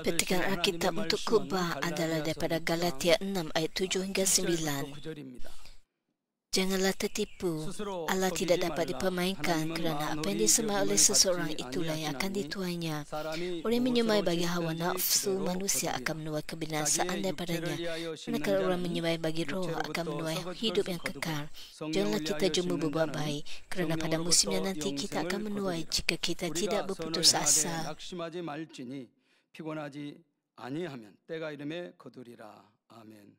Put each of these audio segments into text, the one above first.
Petikan Alkitab untuk khotbah adalah daripada Galatia 6 ayat 7 hingga 9. Janganlah tertipu, Allah tidak dapat dipermainkan kerana apa yang disembah oleh seseorang itulah yang akan dituainya. Orang yang menyembah bagi hawa nafsu manusia akan menuai kebinasaan daripadanya. Manakala orang menyembah bagi roh akan menuai hidup yang kekal. Janganlah kita jemu berbuat baik, kerana pada musimnya nanti kita akan menuai jika kita tidak berputus asa. 피곤하지 아니하면 때가 이름에 거두리라. 아멘.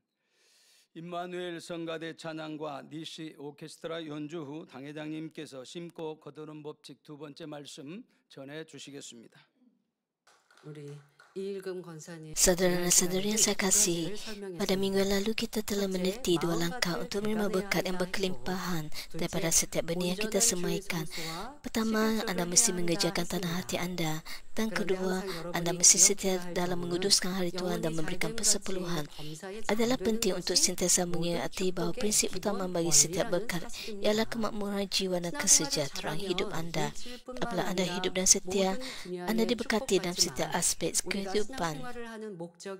임마누엘 성가대 찬양과 니시 오케스트라 연주 후 당회장님께서 심고 거두는 법칙 두 번째 말씀 전해 주시겠습니다. 우리 이일금 권사님, Saudara-saudari yang saya kasih, pada minggu lalu kita telah meneliti dua langkah untuk menerima berkat yang berkelimpahan daripada setiap benih yang kita semaikan. Pertama, anda mesti mengerjakan tanah hati anda. Dan kedua, anda mesti setia dalam menguduskan hari Tuhan dan memberikan persepuluhan. Adalah penting untuk sentiasa mengerti bahawa prinsip utama bagi setiap berkat ialah kemakmuran jiwa dan kesejahteraan hidup anda. Apabila anda hidup dan setia, anda diberkati dalam setiap aspek kehidupan.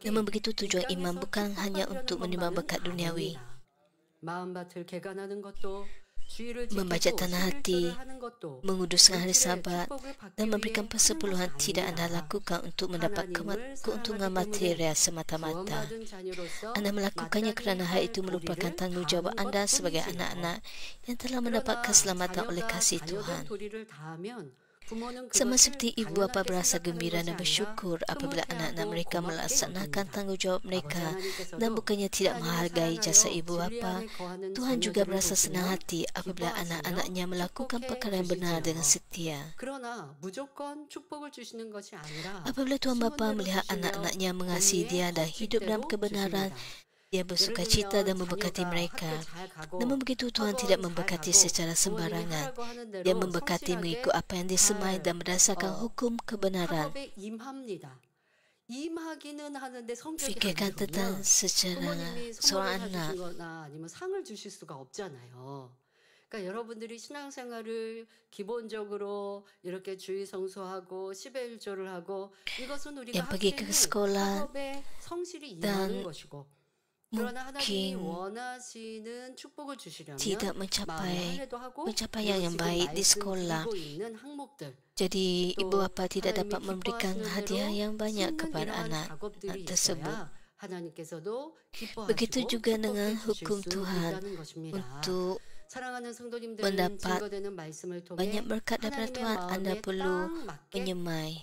Namun begitu tujuan iman bukan hanya untuk menerima berkat duniawi. Membaca tanah hati, menguduskan hari Sabat dan memberikan persepuluhan tidak anda lakukan untuk mendapat keuntungan material semata-mata. Anda melakukannya kerana hal itu merupakan tanggungjawab anda sebagai anak-anak yang telah mendapat keselamatan oleh kasih Tuhan. Sama seperti ibu bapa berasa gembira dan bersyukur apabila anak-anak mereka melaksanakan tanggungjawab mereka dan bukannya tidak menghargai jasa ibu bapa, Tuhan juga berasa senang hati apabila anak-anaknya melakukan perkara yang benar dengan setia. Apabila Tuhan Bapa melihat anak-anaknya mengasihi Dia dan hidup dalam kebenaran, Dia bersuka cita dan memberkati mereka. Namun begitu Tuhan tidak memberkati secara sembarangan. Dia memberkati mengikut apa yang disemai dan berdasarkan hukum kebenaran. Fikirkan tentang secara seorang anak. 그러니까 여러분들이 신앙생활을 기본적으로 이렇게 주의 성수하고 10의 1조를 하고 이것은 우리가 pergi ke sekolah dan mungkin tidak mencapai pencapaian yang baik di sekolah. Jadi ibu bapa tidak dapat memberikan hadiah yang banyak kepada anak tersebut. Begitu juga dengan hukum Tuhan untuk mendapat banyak berkat daripada Tuhan, anda perlu menyemai.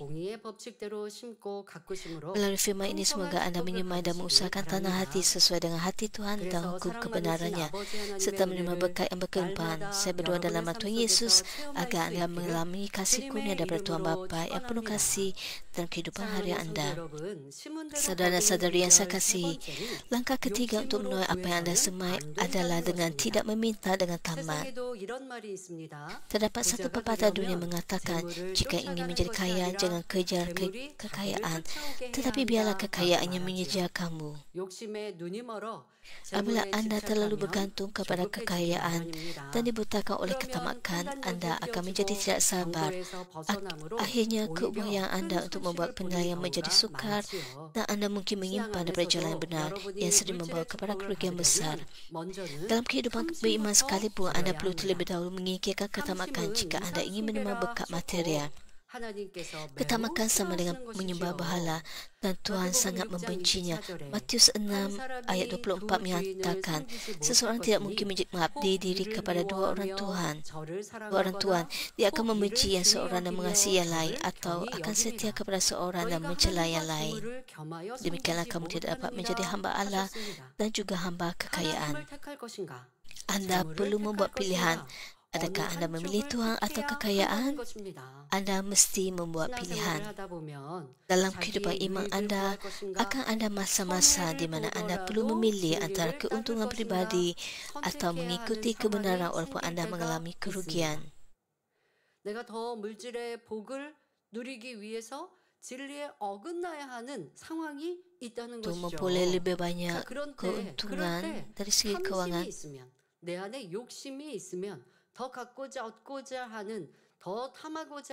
Melalui firman ini semoga anda menyemai dan mengusahakan tanah hati sesuai dengan hati Tuhan dan hukum kebenarannya, serta menerima berkat yang berkelimpahan. Saya berdoa dalam nama Tuhan Yesus agar anda mengalami kasih kurnia daripada Tuhan Bapa yang penuh kasih dalam kehidupan harian anda. Saudara-saudari yang saya kasihi, langkah ketiga untuk menuai apa yang anda semai adalah dengan tidak meminta dengan tamat. Terdapat satu pepatah dunia mengatakan, jika ingin menjadi kaya, jangan kejar kekayaan, tetapi biarlah kekayaan yang mengejar kamu. Apabila anda terlalu bergantung kepada kekayaan dan dibutakan oleh ketamakan, anda akan menjadi tidak sabar. Akhirnya, keupayaan anda untuk membuat penilaian menjadi sukar dan anda mungkin menyimpan daripada jalan yang benar yang sering membawa kepada kerugian besar. Dalam kehidupan beriman sekalipun, anda perlu terlebih dahulu menyingkirkan ketamakan jika anda ingin menerima berkat material. Ketamakan sama dengan menyembah berhala dan Tuhan sangat membencinya. Matius 6 ayat 24 menyatakan, seseorang tidak mungkin mengabdi diri kepada dua orang Tuhan. Dia akan membenci yang seorang dan mengasihi yang lain, atau akan setia kepada seorang dan mencela yang lain. Demikianlah kamu tidak dapat menjadi hamba Allah dan juga hamba kekayaan. Anda perlu membuat pilihan. Adakah anda memilih Tuhan atau kekayaan? Anda mesti membuat pilihan. Dalam kehidupan iman anda, akan ada masa-masa di mana anda perlu memilih antara keuntungan pribadi atau mengikuti kebenaran walaupun anda mengalami kerugian. Untuk memperoleh lebih banyak keuntungan dari segi kewangan,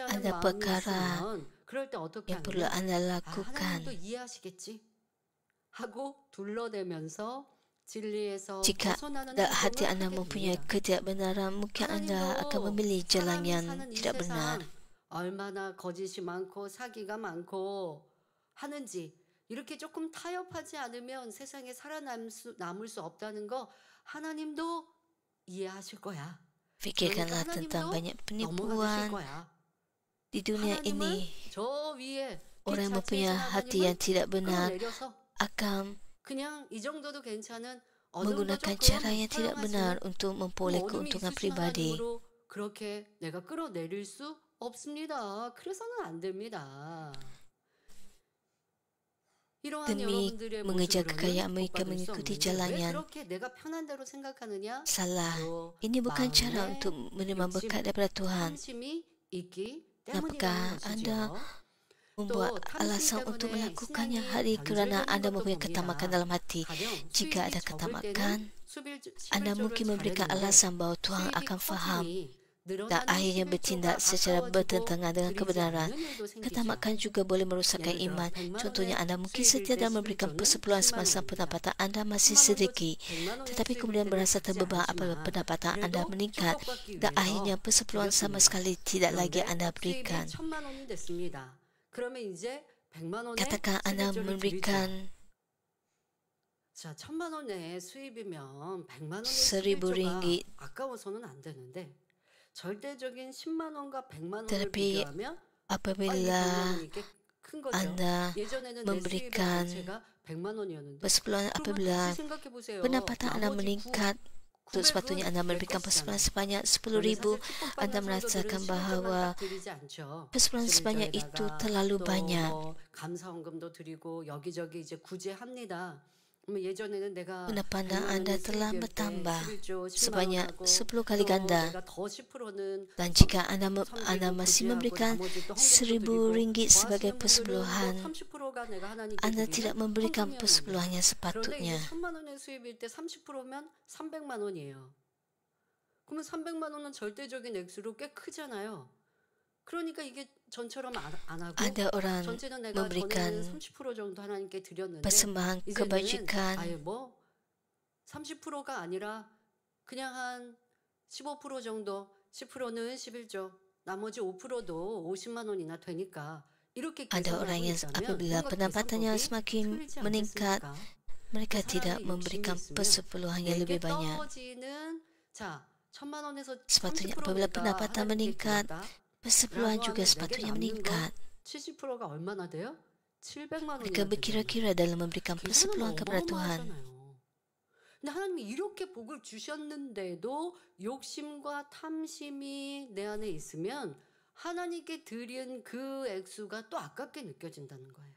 anda perkara 그럴 때 어떻게 yang perlu 하냐면 anda 하나님도 lakukan. 이해하시겠지 하고 둘러대면서 진리에서 Jika 벗어나는 hati 행동을 anda 하게 mempunyai 됩니다. ketidakbenaran, mungkin anda akan 하나님도 memilih jalan 사람이 yang 사는 이 tidak benar. 세상 얼마나 거짓이 많고 사기가 많고 하는지 이렇게 조금 타협하지 않으면 세상에 남을 수 없다는 거 하나님도 이해하실 거야. 그러니까 Fikirkanlah tentang 하나님도 banyak 넘어가 주실 penipuan 거야. di dunia 하나님은 ini. 저 위에 빛 Orang yang mempunyai 자체이신 hati yang 하나님은 tidak benar 끌어내려서 akan 그냥 이 정도도 괜찮은 어느 정도 menggunakan 조금 cara yang tidak benar 허용하시는 untuk memperoleh 어둠이 keuntungan 있으신 pribadi. 하나님으로 그렇게 내가 끌어내릴 수 없습니다. 그래서는 안 됩니다. 이러한 Demi 여러분들의 mengejar 모습으로는 kekayaan 복 mereka 받을 수 mengikuti 없는데 jalan 왜 yang 그렇게 내가 편한 대로 생각하느냐? salah. 바로 Ini bukan cara 마음에 untuk menerima 욕심, berkat daripada Tuhan. 탐심이 있기 Apakah 때문이라는 anda 것이죠. membuat 또 탐심 alasan untuk 때문에 melakukannya 신앙이 hari kerana 변질되는 anda 것도 mempunyai 봅니다. ketamakan dalam hati? 가령 Jika 수입이 ada 적을 ketamakan, 때는 anda 11조를 mungkin memberikan 잘했는데 alasan bahawa Tuhan 수입이 akan faham 커지니 dan 늘어나는 akhirnya 11조가 bertindak secara 아까워지고 bertentangan dengan 드리지 kebenaran. 않는 일도 생기죠. Ketamakan juga boleh merosakkan 예를 들어 iman. 100만 Contohnya, 원의 anda mungkin 수입일 setia 때 dan memberikan 11조는 persepuluhan 10만 semasa 원입니다. pendapatan anda masih 10만 원도 sedikit. 100만 원의 Tetapi 수입일 kemudian 때는 berasa 갚지 terbebani apabila 않지만 pendapatan anda 그래도 meningkat 축복받기 dan 위해서 akhirnya persepuluhan sama 드렸습니다. sekali tidak lagi 그런데 anda 수입이 berikan. 1000만 원이 됐습니다. 그러면 이제 100만 원의 Katakan anda 11조를 드리죠. memberikan 자, 1000만 원의 수입이면 100만 원의 1000 11조가 ringgit. 아까워서는 안 되는데 절대적인 10만 원과 100만 원을 Tetapi 비교하면 apabila 100만 원이 꽤 큰 거죠. anda 예전에는 내 수입의 memberikan 전체가 100만 원이었는데 persepuluhan 그러면 apabila 다시 생각해 보세요. pendapatan anda 나머지 meningkat, untuk sepatutnya anda memberikan persepuluhan sebanyak 10,000, anda merasakan bahawa persepuluhan sebanyak itu terlalu banyak. 감사원금도 드리고 여기저기 이제 구제합니다. 예전에는 내가 Pendapatan anda telah bertambah 11조 10만 sebanyak 원하고 10 kali 또 ganda. 내가 더 10%는 Dan jika anda masih memberikan 1,000 ringgit sebagai persepuluhan, anda tidak memberikan persepuluhan yang sepatutnya. 그런데 이게 1000만 원의 수입일 때 30%면 300만 원이에요. 그러면 300만 원은 절대적인 액수로 꽤 크잖아요. 그러니까 이게 전처럼 안 하고 Ada orang 전체는 내가 memberikan 전에는 30% 정도 하나님께 드렸는데 persembahan 이제는 kebajikan 아예 뭐 30%가 아니라 그냥 한 15% 정도, 10%는 11조, 나머지 5%도 50만 원이나 되니까 이렇게 Ada 계산을 orang 하고 yang 있다면 apabila 뭔가 pendapatannya 계산법이 semakin 틀리지 meningkat, 않겠습니까? mereka 사람이 tidak 욕심이 memberikan 있으면 persepuluhan yang 내게 lebih banyak. 떨어지는 자 1000만 원에서 Sepatutnya 30% apabila 내가 pendapatan 하나님께 meningkat, 드렸다. persepuluhan 라고 juga 하면 내게 sepatutnya 남는 건 meningkat. 70%가 얼마나 돼요? 700만 Mereka 원이나 되잖아요. berkira-kira dalam memberikan 계산은 persepuluhan kepada Tuhan. 어마어마하잖아요. 근데 하나님이 이렇게 복을 주셨는데도 욕심과 탐심이 내 안에 있으면 하나님께 드린 그 액수가 또 아깝게 느껴진다는 거예요.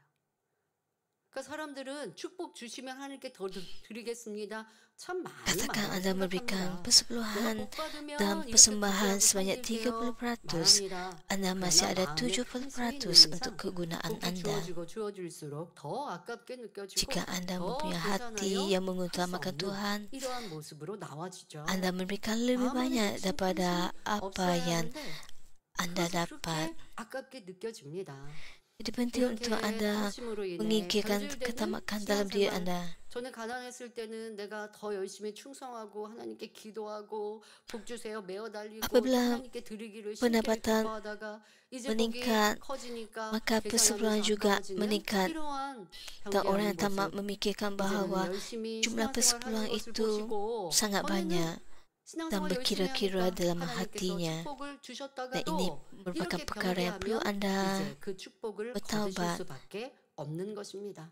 그러니까 사람들은 축복 주시면 하나님께 더 드리겠습니다. 참 많이 Katakan anda memberikan 생각합니다. persepuluhan 내가 복 받으면 dan 이렇게 persembahan 구제하고 sebanyak 섬길게요. 30%, 말합니다. anda masih 그러나 ada 마음에 탐심이 70% 있는 untuk 이상 kegunaan 복이 anda. 주어지고 주어질수록 더 아깝게 느껴지고 Jika anda 더 mempunyai hati 계산하여 yang 할 수 mengutamakan 없는 Tuhan, 이러한 모습으로 나와지죠. anda memberikan lebih 아무리 banyak 욕심, daripada 탐심 apa 없어야 yang 하는데 anda 그것이 dapat. 그렇게 아깝게 느껴집니다. Jadi penting 이렇게 untuk anda 탐심으로 인해 mengikirkan 변질되는 ketamakan dalam diri 신앙생활. anda. 전에 가난했을 때는 내가 더 열심히 충성하고 하나님께 기도하고 복 주세요 메어 달리고 Apabila 하나님께 드리기를 pendapatan 기도하다가 이제 meningkat, 복이 커지니까 maka persepuluhan juga 계산하면서 meningkat. 이러한 Dan orang yang 경계하는 tamak 모습. memikirkan 이제는 bahawa 열심히 jumlah 신앙생활 persepuluhan 하는 것을 itu 보시고 sangat 전에는 banyak 신앙생활 dan 열심히 berkira-kira 하니까 dalam 하나님께서 hatinya. 축복을 Dan 주셨다가도 ini merupakan 이렇게 perkara yang perlu 변개하면 anda 이제 그 축복을 bertaubat. 거두실 수밖에 없는 것입니다.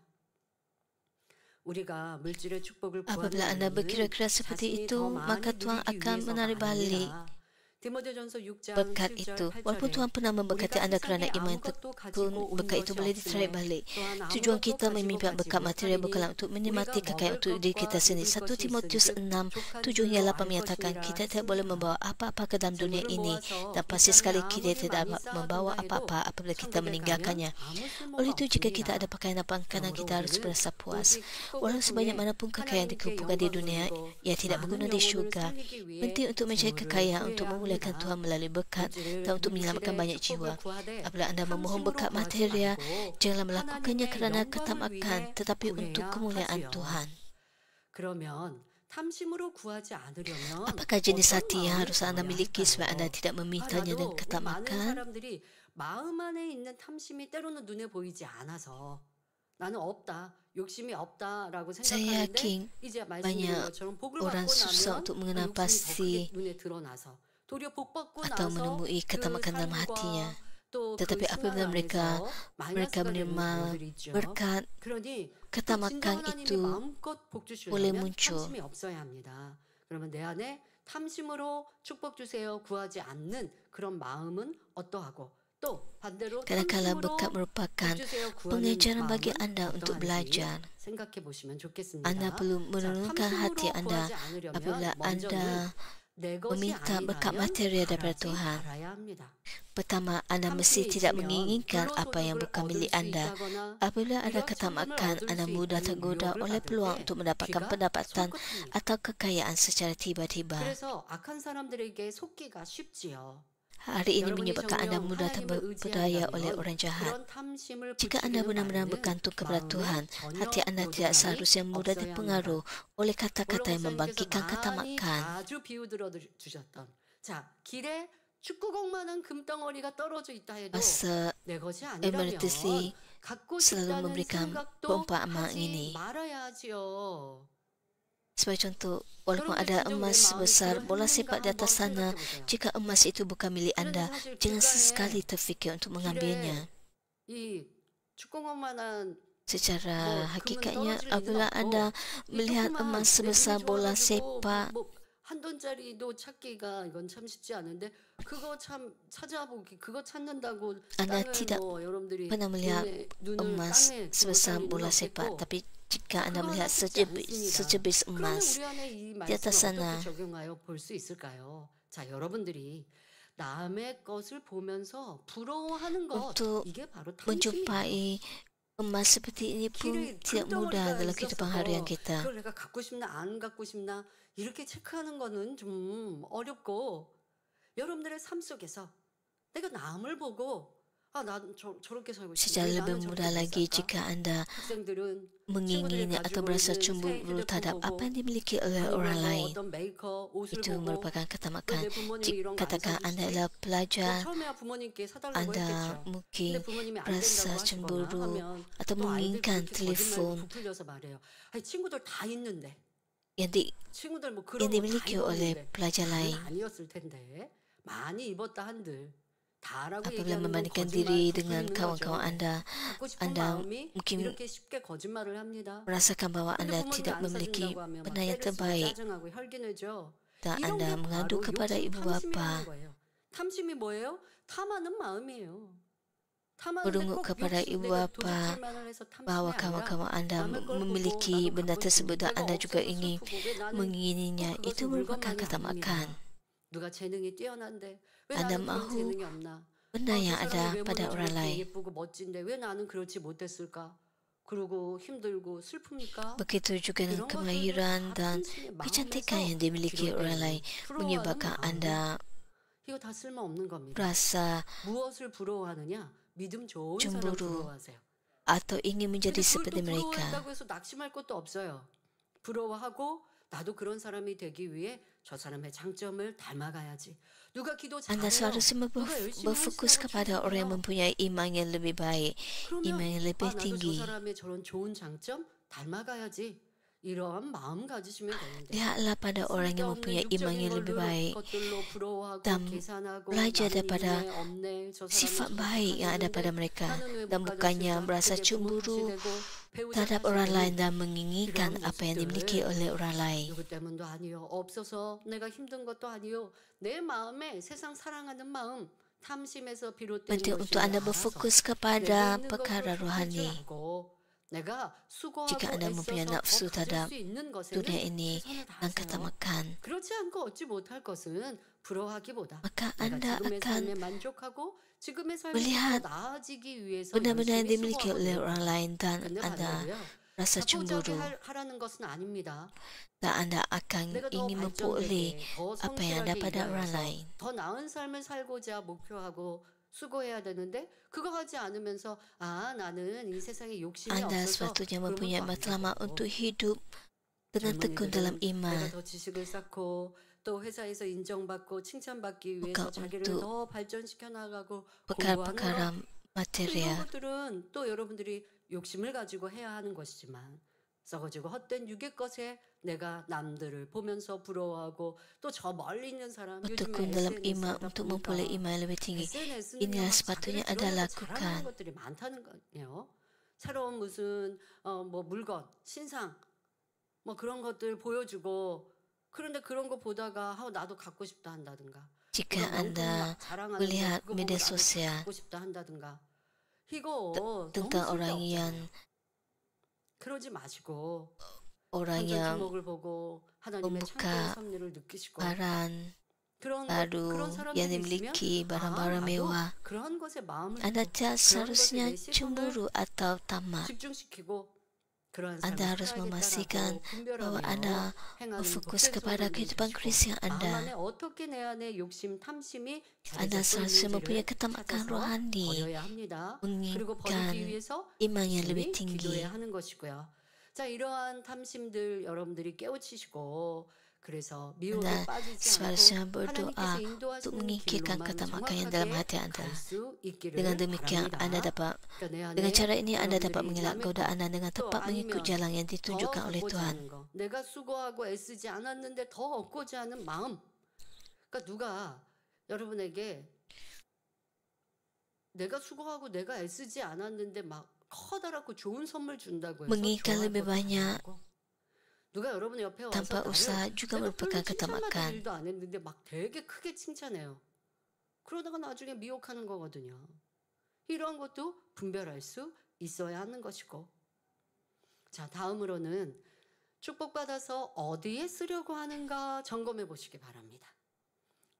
우리가 물질의 축복을 Apabila 구하는 anda 이유는 berkira-kira seperti 자신이 itu, 더 maka 많이 Tuhan 누리기 akan 위해서가 menarik balik 아니라 디모데전서 6장 berkat 7절 itu. 8절에 Walaupun Tuhan pernah memberkati 우리가 anda kerana 세상에 iman 아무것도 tekun, 가지고 온 berkat itu 것이 boleh ditarik 없음에 balik. 또한 Tujuan 아무것도 kita 가지고 memimpikan berkat 가지고 material 살이니 bukanlah untuk menikmati 우리가 kekayaan 먹을 untuk diri 것과 kita sendiri. 입을 1 것이 Timotius 있은즉 6, 족한 7 줄로 hingga 8 알 menyatakan 것이니라 kita tidak boleh 했습니다. membawa apa-apa ke dalam dunia 재물을 ini 모아서 dan 이 pasti 땅에 sekali kita 아무리 tidak 많이 membawa 쌓아둔다 해도 apa-apa apabila kita 천국에 가면 meninggalkannya. 아무 쓸모가 Oleh itu, jika kita 없습니다. ada pakaian dan makanan, kita harus 그러므로 berasa 우리는 puas. 오직 축복을 Walau sebanyak 통해 manapun kekayaan 하나님께 dikumpulkan di 영광 dunia, 돌리고 ia tidak 많은 berguna di 영혼을 syurga. 살리기 위해 Penting untuk mencari 재물을 kekayaan untuk 구해야 dimuliakan 합니다. Tuhan melalui berkat dan untuk menyelamatkan banyak jiwa. 축복을 구하되 Apabila anda memohon 탐심으로 berkat 구하지 material, 말고 janganlah melakukannya 하나님의 kerana 영광을 ketamakan, 위해 tetapi untuk 구해야 kemuliaan 하지요. Tuhan. 그러면 탐심으로 구하지 않으려면 Apakah jenis 어떤 hati yang 마음을 harus anda 가져야 miliki supaya anda 할까요? tidak memintanya dan 나도 우리 많은 ketamakan? 사람들이 마음 안에 있는 탐심이 때로는 눈에 보이지 않아서 나는 없다, 욕심이 없다라고 Saya 생각하는데 yakin 이제 말씀드린 banyak 것처럼 복을 orang 받고 susah 나면 untuk 그 mengenal 욕심이 더 pasti 크게 눈에 드러나서 도리어 복 받고 atau 나서 menemui 그 ketamakan dalam 삶과 hatinya. 또 그 Tetapi 신앙 apabila mereka 안에서 마이너스가 되는 menerima 경우들이 있죠. berkat, 그러니 또 진짜 ketamakan 하나님이 itu 마음껏 복 boleh 주시려면 muncul. 탐심이 없어야 합니다. 그러면 내 안에 탐심으로 축복 주세요 구하지 않는 그런 마음은 어떠하고 또 반대로 Kadang-kala 탐심으로 berkat 복 merupakan 주세요 구하는 pengajaran bagi 마음은 anda untuk 어떠한지 belajar. 생각해 보시면 좋겠습니다. Anda perlu 자, merenungkan hati 탐심으로 anda 구하지 않으려면 apabila anda 먼저는 내 것이 meminta berkat 아니라면 material daripada 바라지 Tuhan. 말아야 합니다. Pertama, anda mesti 탐심이 tidak 있으면 menginginkan 불로 apa yang 소득을 bukan 얻을 milik 수 anda. 있다거나 Apabila ada 위력 ketamakan, 얻을 anda 수 mudah 있다는 tergoda 유혹을 oleh 받을 peluang 때 untuk mendapatkan 귀가 pendapatan 솔깃합니다. atau kekayaan secara tiba-tiba. 그래서 악한 사람들에게 속기가 쉽지요. Hari ini 여러분이 menyebabkan anda 정녕 mudah 하나님을 terpedaya oleh 의지한다면 orang jahat. 그런 탐심을 Jika anda 부추기는 benar-benar 말에는 bergantung kepada 마음에 Tuhan, 전혀 hati anda tidak 요동함이 seharusnya mudah 없어야 dipengaruh 합니다. oleh kata-kata yang 원로 목사님께서 membangkitkan 많이 ketamakan. 자주 비유 들어 주셨던 자 길에 축구공만한 금덩어리가 떨어져 있다 해도 Masa 내 것이 아니라면 Emergency 갖고 selalu 싶다는 memberikan 생각도 perumpamaan 하지 ini. 말아야 하지요. Sebagai contoh, walaupun 여러분들 ada 진정 내 emas 마음이 sebesar bola sepak di 그러했는가 atas 한번 sana, 생각해 보세요. jika emas itu bukan milik 그런데 anda, 사실 jangan sesekali 길가에 terfikir untuk 길에 mengambilnya. 이 축구공만한 Secara 뭐 금은 hakikatnya, 떨어질 리는 apabila anda 없고 이 melihat 조그만 emas 내 돈이 sebesar bola 좋아가지고 sepak, 한 돈짜리도 찾기가 이건 참 쉽지 않은데 그거 참 찾아보기 그거 찾는다고 anda 땅을 tidak 뭐 여러분들이 pernah melihat 눈을 emas 땅에 두고 sebesar 살 일은 bola sepak, 없겠고 tapi jika anda 그거 하나 melihat 쉽지 secebis 않습니다. 그러면 emas 우리 안에 이 di atas 말씀을 sana, 어떻게 적용하여 볼 수 있을까요? 자, 여러분들이 남의 것을 보면서 부러워하는 것 untuk 이게 바로 탐심이에요. menjumpai emas seperti ini pun 길에 tidak mudah 금덩어리가 dalam kehidupan harian 있었어. kita. 그걸 내가 갖고 싶나 안 갖고 싶나 이렇게 체크하는 거는 좀 어렵고 여러분들의 삶 속에서 내가 남을 보고 난 저렇게 살고 싶은데 Secara 왜 lebih 나는 mudah 저렇게 못 lagi 살까? jika anda 학생들은 친구들이 mengingini atau 가지고 merasa 있는 새 cemburu terhadap 휴대폰 apa yang 보고 dimiliki oleh 아니면 orang 뭐 lain. 어떤 메이커 옷을 Itu 보고 merupakan 왜 ketamakan. 내 부모님이 이런 거 안 Katakan anda 사주시지? adalah 뭐 pelajar, 처음에야 부모님께 사달라고 anda 했겠죠. 근데 mungkin 부모님이 안 rasa 된다고 하시거나 cemburu 하면 atau 또 아이들 menginginkan 그렇게 거짓말로 telefon 부풀려서 말해요. 아니 친구들 다 있는데 yang, 친구들 뭐 yang 그런 거 다 dimiliki oleh 입었는데 pelajar 다는 lain. 아니었을 텐데 많이 입었다 한들 다라고 Apabila 얘기하는 건 membandingkan 거짓말 diri dengan 부풀리는 kawan-kawan 거죠. anda, 갖고 싶은 anda 마음이 mungkin 이렇게 쉽게 거짓말을 합니다. merasakan bahawa 근데 anda 부모님이 tidak 안 memiliki 사준다고 하면 막 penilaian 때를 쓰고 terbaik 짜증하고 혈기내죠. dan 이런 anda 게 mengadu 바로 kepada 욕심 ibu 탐심이라는 bapa, 거예요. 탐심이 뭐예요? 탐하는 마음이에요. 탐하는데 berungut 꼭 kepada 욕심 ibu 내가 bapa 도둑질만을 해서 탐심이 bahawa 아니라 kawan-kawan anda 남의 걸 보고 memiliki 나도 benda 갖고 tersebut 싶고 dan 내가 anda juga 없어서 ingin 슬프고 왜 나는 mengingininya, 꼭 itu 그것이 merupakan 물건만이 ketamakan. 아닙니다. 누가 재능이 뛰어난데 왜 Anda 나는 그런 mahu 재능이 없나? benda 저 yang 사람이 ada 외모는 pada orang 저렇게 lain. 예쁘고 멋진데 왜 나는 그렇지 못했을까? 그리고 힘들고 슬픕니까? Begitu juga dengan 이런 것들도 kemahiran 다 dan 탐심의 kecantikan 마음에서 yang dimiliki orang lain 비롯되는 menyebabkan 부러워하는 anda 마음. 이거 다 쓸모없는 겁니다. rasa 무엇을 부러워하느냐? 믿음 좋은 사람 cemburu 부러워하세요. atau ingin menjadi 근데 그걸 seperti 또 mereka. 부러워한다고 해서 낙심할 것도 없어요. 부러워하고 나도 그런 사람이 되기 위해 저 사람의 장점을 닮아가야지. 누가 기도 Anda 잘해요. seharusnya 누가 열심히 berfokus 하시다고 kepada orang yang 칭찬해요. mempunyai iman yang lebih baik, iman 그러면 yang lebih 나도 저 tinggi. 사람의 저런 좋은 장점 닮아가야지. 이러한 마음 가지시면 되는데 Lihatlah pada orang yang mempunyai iman yang lebih baik dan belajar daripada sifat baik yang ada pada mereka dan bukannya merasa cemburu terhadap orang lain dan menginginkan apa yang dimiliki oleh orang lain. 누구 때문도 아니요. 없어서 내가 힘든 것도 아니요. 내 마음에 세상 사랑하는 마음 탐심에서 비롯된 Penting untuk anda berfokus kepada perkara rohani. Jika anda mempunyai nafsu terhadap dunia ini dan ketamakan, 그렇지 않고 얻지 못할 것은 부러워하기보다 maka 내가 anda 지금의 akan 삶에 만족하고 지금의 삶이 melihat 더 나아지기 위해서 benda-benda yang 열심히 dimiliki oleh 수고하거든요. orang lain dan 근데 anda 반대로요. rasa 자포자기 cemburu 하라는 것은 아닙니다. dan anda akan 내가 더 ingin memperoleh 발전되게, 더 apa yang anda 성실하게 pada orang 일하여서 lain. 더 나은 삶을 살고자 목표하고 수고해야 되는데 그거 하지 않으면서 나는 이 세상에 욕심이 Anda 없어서 sepatutnya 그러면 mempunyai 또 안 matlamat 되고. untuk hidup dengan tekun dalam 젊은이들은 내가 iman, 더 지식을 쌓고 또 회사에서 인정받고 칭찬받기 위해서 bukan 자기를 untuk 더 발전시켜 나가고 공부하는 perkara-perkara 것. 또 이런 material. 것들은 또 여러분들이 욕심을 가지고 해야 하는 것이지만 썩어지고 헛된 육의 것에 내가 남들을 보면서 부러워하고 또 저 멀리 있는 사람 요즘에 Bertekun dalam SNS iman 하다 untuk 보니까 memperoleh iman yang lebih tinggi. SNS는요 Inilah 막 sepatutnya 자기를 anda 드러내고 자랑하는 lakukan. 것들이 많다는 거예요. 새로운 무슨 뭐 물건, 신상 뭐 그런 것들 보여주고 그런데 그런 거 보다가 나도 갖고 싶다 한다든가 Jika 누가 명품 anda 막 자랑하는 거 melihat 그거 보고 media 나도 sosial 갖고 싶다 한다든가 이거 너무 tentang orang yang 쓸데없잖아요. 그러지 마시고 orang 선전 yang 주목을 보고 하나님의 membuka 창조의 섭리를 느끼시고 barang 그런 baru 사람들이 yang 있으면 dimiliki barang-barang 나도 mewah, 그런 것에 마음을 anda 두고 tidak 그런 것에 seharusnya 내 시선을 cemburu atau tamak. 집중시키고 그러한 삶을 Anda harus memastikan 살아야겠다라고 bahwa anda 분별하며 행하는 berfokus 복된 kepada 손을 kehidupan 주시고 Kristian 마음 안에 anda. 어떻게 내 안에 욕심, 탐심이 자리 Anda 잡고 seharusnya mempunyai 있는지를 ketamakan 찾아서 rohani, 버려야 합니다. 그리고 버리기 menginginkan 위해서 iman yang lebih 열심히 tinggi. 기도해야 하는 것이고요. 자, 이러한 탐심들 여러분들이 깨우치시고 그래서 미혹에 Anda 빠지지 seharusnya 않고 하나님께서 berdoa untuk 인도하시는 mengikirkan 길로만 ketamakan yang dalam 정확하게 hati anda. 갈 수 Dengan 있기를 demikian anda 바랍니다. dapat 그러니까 내 dengan 안에 cara ini anda dapat 여러분들이 mengelak 남의 godaan 것, anda dengan 또 tepat mengikut 아니면 jalan yang 더 ditunjukkan oleh 갖고자 Tuhan. 하는 거, 내가 수고하고 애쓰지 않았는데 더 얻고자 하는 마음. 그러니까 누가 여러분에게 내가 수고하고 내가 애쓰지 않았는데 막 커다랗고 좋은 선물 준다고 해서 Menginginkan 좋아할 lebih 것도 banyak 아니고 누가 여러분 옆에 와서 tanpa usaha 나를 juga 내가 merupakan 별로 칭찬받을 ketamakan. 일도 안 했는데 막 되게 크게 칭찬해요. 그러다가 나중에 미혹하는 거거든요. 이러한 것도 분별할 수 있어야 하는 것이고. 자, 다음으로는 축복받아서 어디에 쓰려고 하는가 점검해 보시기 바랍니다.